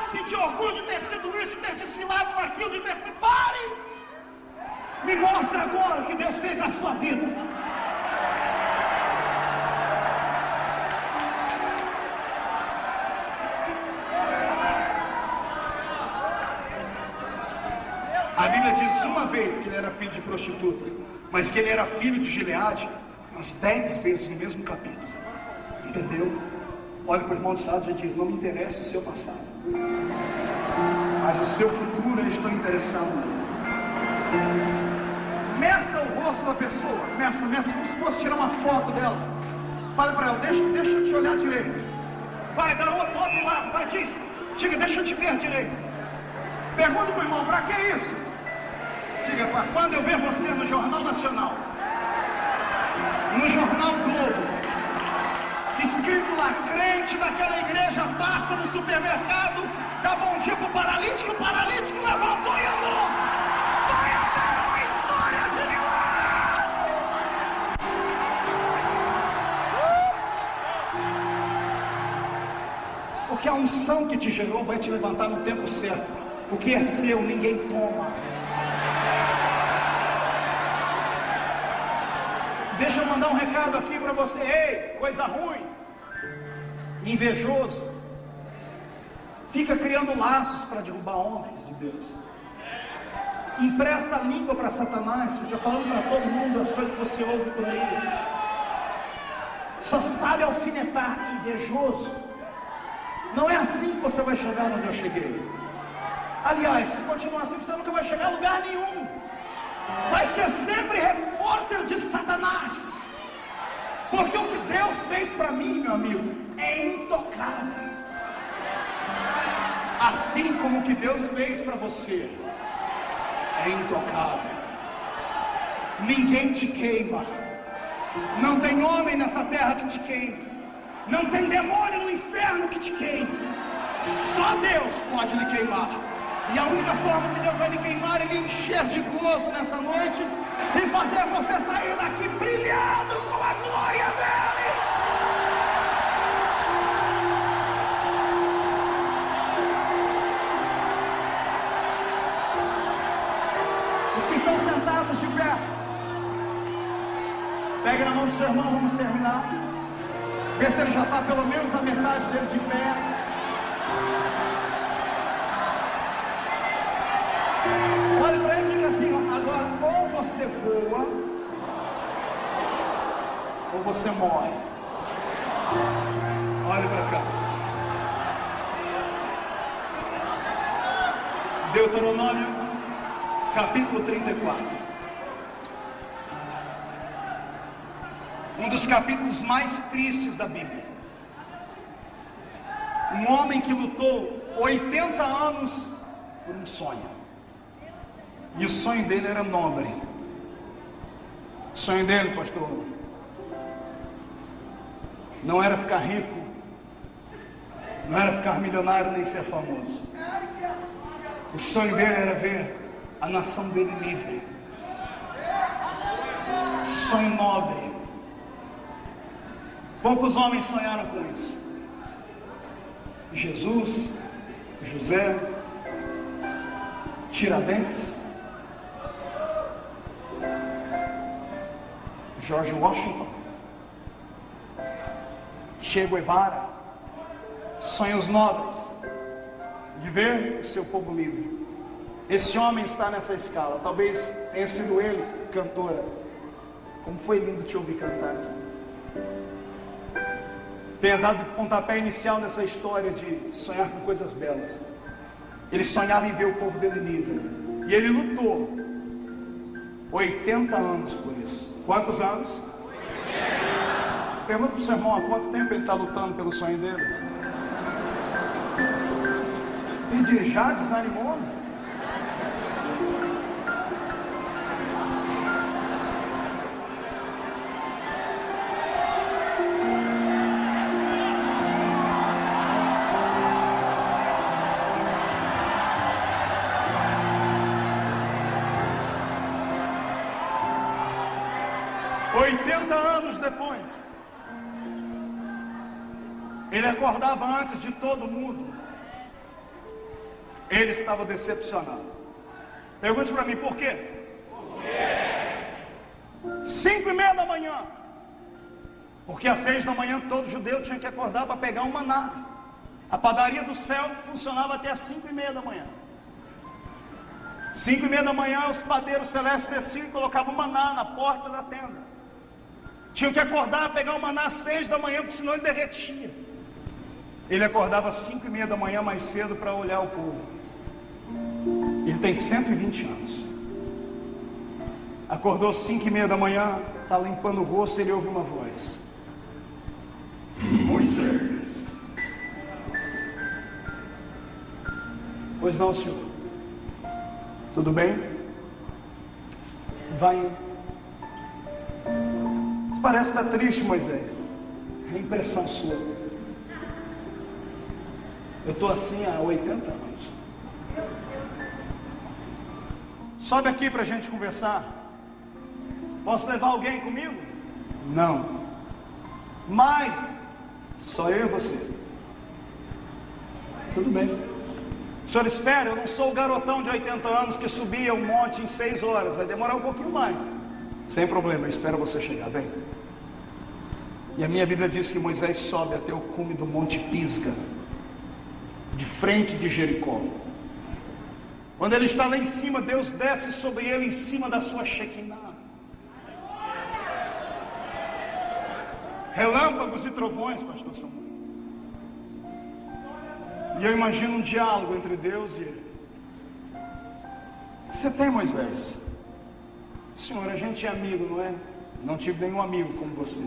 de sentir orgulho de ter sido isso, de ter desfilado naquilo, de ter feito. Pare! Me mostre agora o que Deus fez na sua vida. A Bíblia diz uma vez que ele era filho de prostituta, mas que ele era filho de Gileade umas 10 vezes no mesmo capítulo. Entendeu? Olha para o irmão do lado e diz: não me interessa o seu passado, mas o seu futuro eu estou interessado nele. Meça o rosto da pessoa, meça como se fosse tirar uma foto dela. Fale para ela: deixa eu te olhar direito. Vai, dá do outro lado, vai, diga, deixa eu te ver direito. Pergunta para o irmão: para que isso? Diga: para quando eu ver você no Jornal Nacional, no Jornal Globo, escrito lá: crente daquela igreja passa no supermercado, dá bom dia pro paralítico, o paralítico levantou e andou. Vai haver uma história de milagre. Porque a unção que te gerou vai te levantar no tempo certo. O que é seu, ninguém toma. Deixa eu mandar um recado aqui para você. Ei, coisa ruim, invejoso, fica criando laços para derrubar homens de Deus. Empresta a língua para Satanás, fica falando para todo mundo as coisas que você ouve por aí. Só sabe alfinetar, invejoso. Não é assim que você vai chegar onde eu cheguei. Aliás, se continuar assim, você nunca vai chegar a lugar nenhum. Vai ser sempre repórter de Satanás. Porque o que Deus fez para mim, meu amigo, é intocável. Assim como o que Deus fez para você é intocável. Ninguém te queima. Não tem homem nessa terra que te queime. Não tem demônio no inferno que te queime. Só Deus pode lhe queimar. E a única forma que Deus vai lhe queimar é lhe encher de gozo nessa noite e fazer você sair daqui brilhando com a glória dele. Os que estão sentados de pé, pegue na mão do seu irmão, vamos terminar. Vê se ele já está pelo menos a metade dele de pé. Olhe para ele e diga assim: agora ou você voa ou você morre. Olhe para cá. Deuteronômio capítulo 34. Um dos capítulos mais tristes da Bíblia. Um homem que lutou 80 anos por um sonho. E o sonho dele era nobre. O sonho dele, pastor, não era ficar rico, não era ficar milionário nem ser famoso. O sonho dele era ver a nação dele livre. Sonho nobre. Poucos homens sonharam com isso. Jesus, José, Tiradentes, George Washington, Che Guevara. Sonhos nobres de ver o seu povo livre. Esse homem está nessa escala. Talvez tenha sido ele, cantora. Como foi lindo te ouvir cantar aqui. Tenha dado pontapé inicial nessa história de sonhar com coisas belas. Ele sonhava em ver o povo dele livre. E ele lutou 80 anos por isso. Quantos anos? 80. Pergunta para o seu irmão há quanto tempo ele está lutando pelo sonho dele. de já desanimou? Anos depois, ele acordava antes de todo mundo. Ele estava decepcionado. Pergunte para mim, por quê? 5:30 da manhã. Porque às 6 da manhã todo judeu tinha que acordar para pegar um maná. A padaria do céu funcionava até às 5:30 da manhã. 5:30 da manhã os padeiros celestes desciam e colocavam maná na porta da tenda. Tinham que acordar, pegar o maná às 6 da manhã, porque senão ele derretia. Ele acordava às 5:30 da manhã mais cedo para olhar o povo. Ele tem 120 anos. Acordou às 5:30 da manhã, está limpando o rosto, ele ouve uma voz. Moisés. Pois não, senhor. Tudo bem? Vai. Parece que está triste, Moisés. É impressão sua. Eu estou assim há 80 anos. Sobe aqui para a gente conversar. Posso levar alguém comigo? Não. Mas só eu e você. Tudo bem. O senhor espera, eu não sou o garotão de 80 anos que subia um monte em 6 horas. Vai demorar um pouquinho mais. Sem problema, eu espero você chegar, vem. E a minha Bíblia diz que Moisés sobe até o cume do Monte Pisga, de frente de Jericó. Quando ele está lá em cima, Deus desce sobre ele em cima da sua Shekinah. Relâmpagos e trovões, pastor Samuel. E eu imagino um diálogo entre Deus e ele. Você tem, Moisés? Senhor, a gente é amigo, não é? Não tive nenhum amigo como você.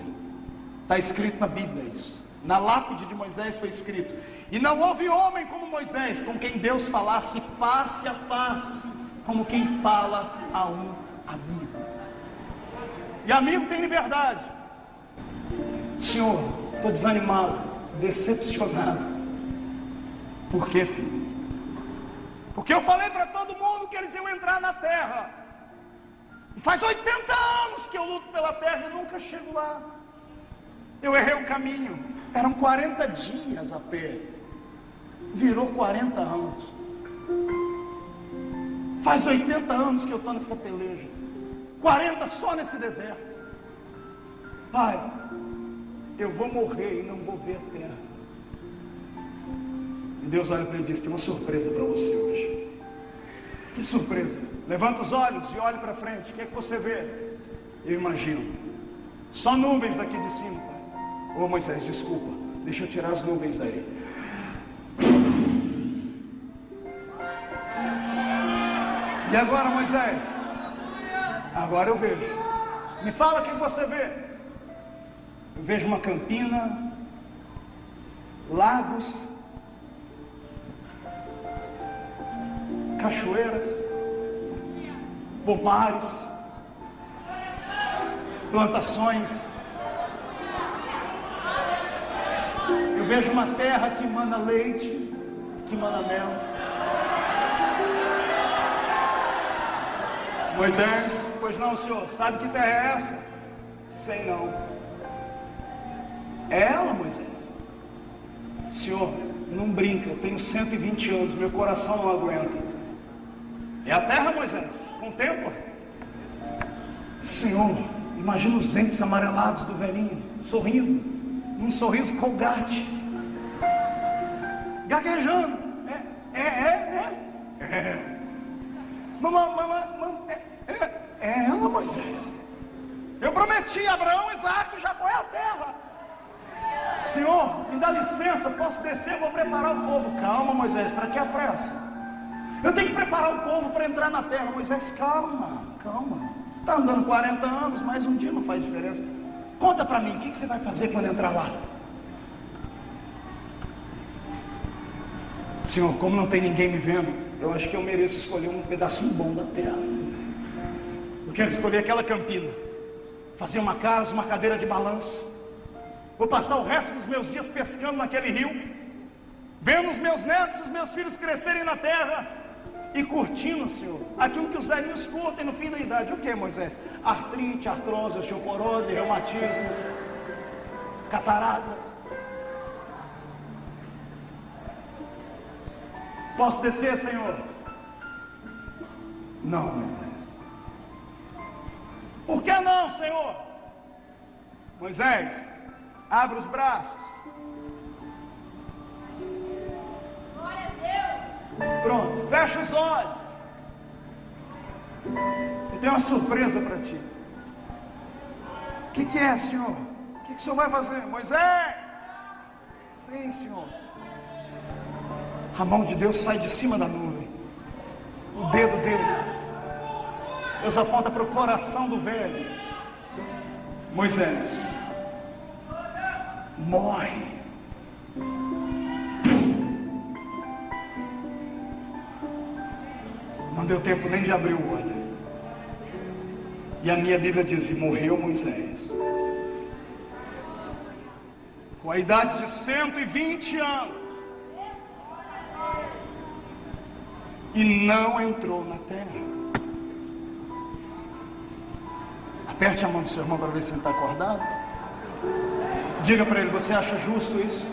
Está escrito na Bíblia isso. Na lápide de Moisés foi escrito: e não houve homem como Moisés, com quem Deus falasse face a face, como quem fala a um amigo. E amigo tem liberdade. Senhor, estou desanimado, decepcionado. Por quê, filho? Porque eu falei para todo mundo que eles iam entrar na terra. Faz 80 anos que eu luto pela terra e nunca chego lá. Eu errei o caminho. Eram 40 dias a pé. Virou 40 anos. Faz 80 anos que eu estou nessa peleja. 40 só nesse deserto. Pai, eu vou morrer e não vou ver a terra. E Deus olha para ele e diz: tem uma surpresa para você hoje. Que surpresa? Levanta os olhos e olhe para frente. O que é que você vê? Eu imagino só nuvens daqui de cima, pai. Ô Moisés, desculpa, deixa eu tirar as nuvens daí. E agora, Moisés? Agora eu vejo. Me fala o que você vê. Eu vejo uma campina, lagos, cachoeiras, pomares, plantações. Eu vejo uma terra que emana leite, que emana mel. Moisés, pois não, senhor, sabe que terra é essa? Sei não. É ela, Moisés? Senhor, não brinca, eu tenho 120 anos, meu coração não aguenta. É a terra, Moisés, com o tempo. Senhor, imagina os dentes amarelados do velhinho, sorrindo, num sorriso colgate, gaguejando. É ela, Moisés. Eu prometi a Abraão, Isaac e Jacó é a terra. Senhor, me dá licença, posso descer, eu vou preparar o povo. Calma, Moisés, para que a pressa? Eu tenho que preparar o povo para entrar na terra. Moisés, calma. Você está andando 40 anos, mais um dia não faz diferença. Conta para mim, o que você vai fazer quando entrar lá? Senhor, como não tem ninguém me vendo, eu acho que eu mereço escolher um pedacinho bom da terra. Eu quero escolher aquela campina, fazer uma casa, uma cadeira de balanço. Vou passar o resto dos meus dias pescando naquele rio, vendo os meus netos, os meus filhos crescerem na terra e curtindo, Senhor, aquilo que os velhinhos curtem no fim da idade. O que, Moisés? Artrite, artrose, osteoporose, reumatismo, cataratas. Posso descer, Senhor? Não, Moisés. Por que não, Senhor? Moisés, abre os braços. Glória a Deus. Pronto, fecha os olhos. Eu tenho uma surpresa para ti. O que é, Senhor? O que o Senhor vai fazer? Moisés! Sim, Senhor. A mão de Deus sai de cima da nuvem. O dedo dele. Deus aponta para o coração do velho. Moisés, morre. Não deu tempo nem de abrir o olho. E a minha Bíblia diz: e morreu Moisés, com a idade de 120 anos. E não entrou na terra. Aperte a mão do seu irmão para ver se ele está acordado. Diga para ele: você acha justo isso?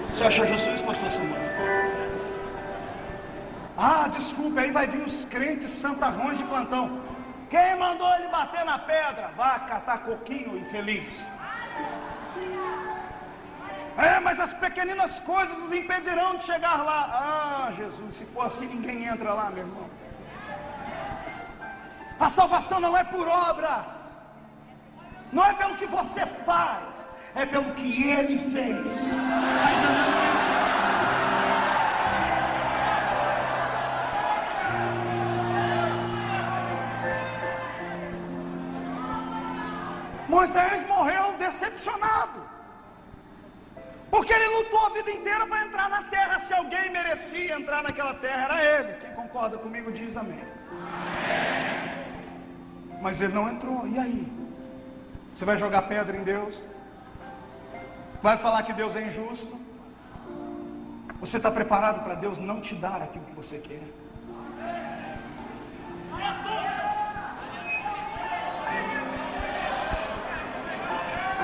Você acha justo isso, pastor Samuel? Ah, desculpe, aí vai vir os crentes santarrões de plantão. Quem mandou ele bater na pedra? Vá catar coquinho, infeliz. Mas as pequeninas coisas nos impedirão de chegar lá. Ah, Jesus, se for assim, ninguém entra lá, meu irmão. A salvação não é por obras, não é pelo que você faz, é pelo que Ele fez. Moisés morreu decepcionado, porque ele lutou a vida inteira para entrar na terra. Se alguém merecia entrar naquela terra, era ele. Quem concorda comigo diz amém. Mas ele não entrou. E aí? Você vai jogar pedra em Deus? Vai falar que Deus é injusto? Você está preparado para Deus não te dar aquilo que você quer?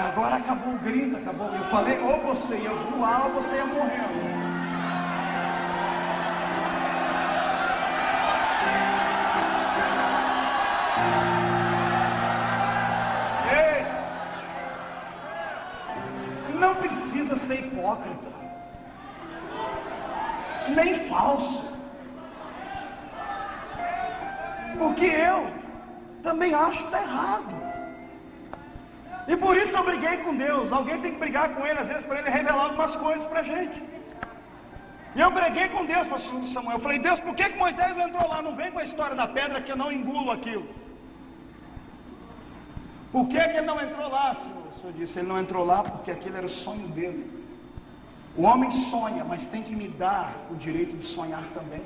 Agora acabou o grito, acabou. Eu falei, ou você ia voar ou você ia morrer. Ei, não precisa ser hipócrita, nem falso, porque eu também acho que está errado. E por isso eu briguei com Deus. Alguém tem que brigar com Ele, às vezes, para Ele revelar algumas coisas para a gente. E eu briguei com Deus, pastor Samuel. Eu falei: Deus, por que Moisés não entrou lá? Não vem com a história da pedra que eu não engulo aquilo. Por que ele não entrou lá, Senhor? O Senhor disse: ele não entrou lá porque aquele era o sonho dele. O homem sonha, mas tem que me dar o direito de sonhar também.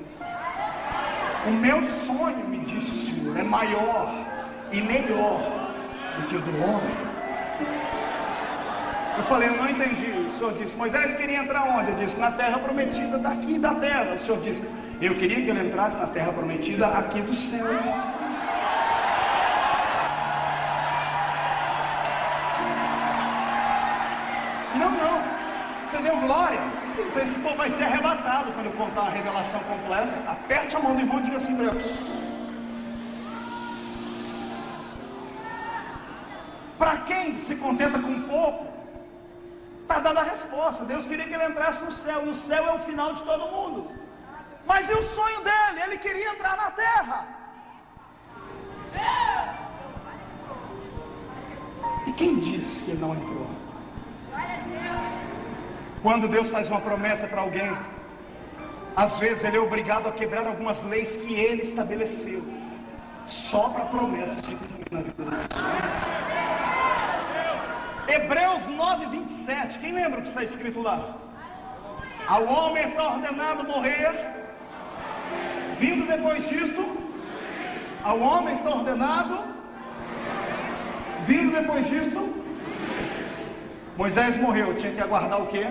O meu sonho, me disse o Senhor, é maior e melhor do que o do homem. Eu falei: eu não entendi. O Senhor disse: Moisés queria entrar onde? Eu disse: na terra prometida daqui da terra. O Senhor disse: eu queria que ele entrasse na terra prometida aqui do céu. Não, você deu glória. Então esse povo vai ser arrebatado quando eu contar a revelação completa. Aperte a mão do irmão e diga assim para ele: para quem se contenta com pouco, está dada a resposta. Deus queria que ele entrasse no céu, e o céu é o final de todo mundo. Mas e o sonho dele? Ele queria entrar na terra. E quem disse que ele não entrou? Quando Deus faz uma promessa para alguém, às vezes ele é obrigado a quebrar algumas leis que ele estabeleceu, só para a promessa se cumprir na vida da pessoa. Hebreus 9:27. Quem lembra o que está escrito lá? Ao homem está ordenado morrer. Vindo depois disto, ao homem está ordenado. Vindo depois disto, Moisés morreu. Tinha que aguardar o quê?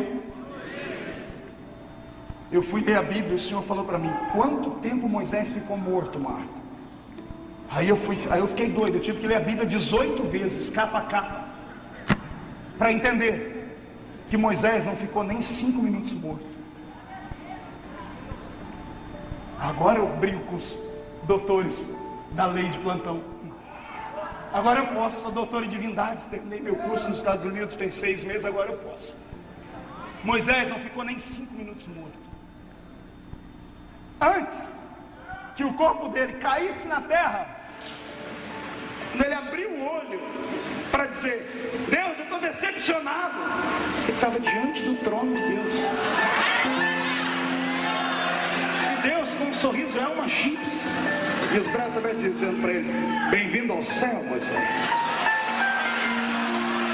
Eu fui ler a Bíblia e o Senhor falou para mim: quanto tempo Moisés ficou morto, Marco? Aí eu fiquei doido. Eu tive que ler a Bíblia 18 vezes, capa a capa, para entender que Moisés não ficou nem 5 minutos morto. Agora eu brigo com os doutores da lei de plantão. Agora eu posso, sou doutor em divindades, terminei meu curso nos Estados Unidos, tem 6 meses, agora eu posso. Moisés não ficou nem 5 minutos morto. Antes que o corpo dele caísse na terra, quando ele abriu o olho para dizer: Deus, eu estou decepcionado, ele estava diante do trono de Deus. E Deus, com um sorriso, é uma chips. E os braços abertos dizendo para ele: bem-vindo ao céu, Moisés.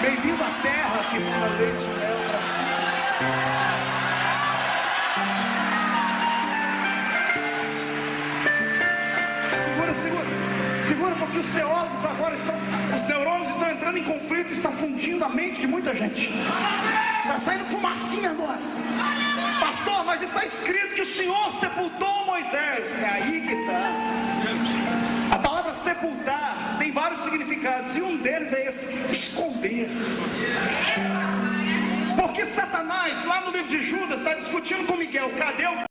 Bem-vindo à terra que manda leite e mel para si. Segura, porque os teólogos agora os neurônios estão entrando em conflito, está fundindo a mente de muita gente. Está saindo fumacinha agora. Pastor, mas está escrito que o Senhor sepultou Moisés. É aí que está. A palavra sepultar tem vários significados, e um deles é esse: esconder. Porque Satanás, lá no livro de Judas, está discutindo com Miguel: cadê o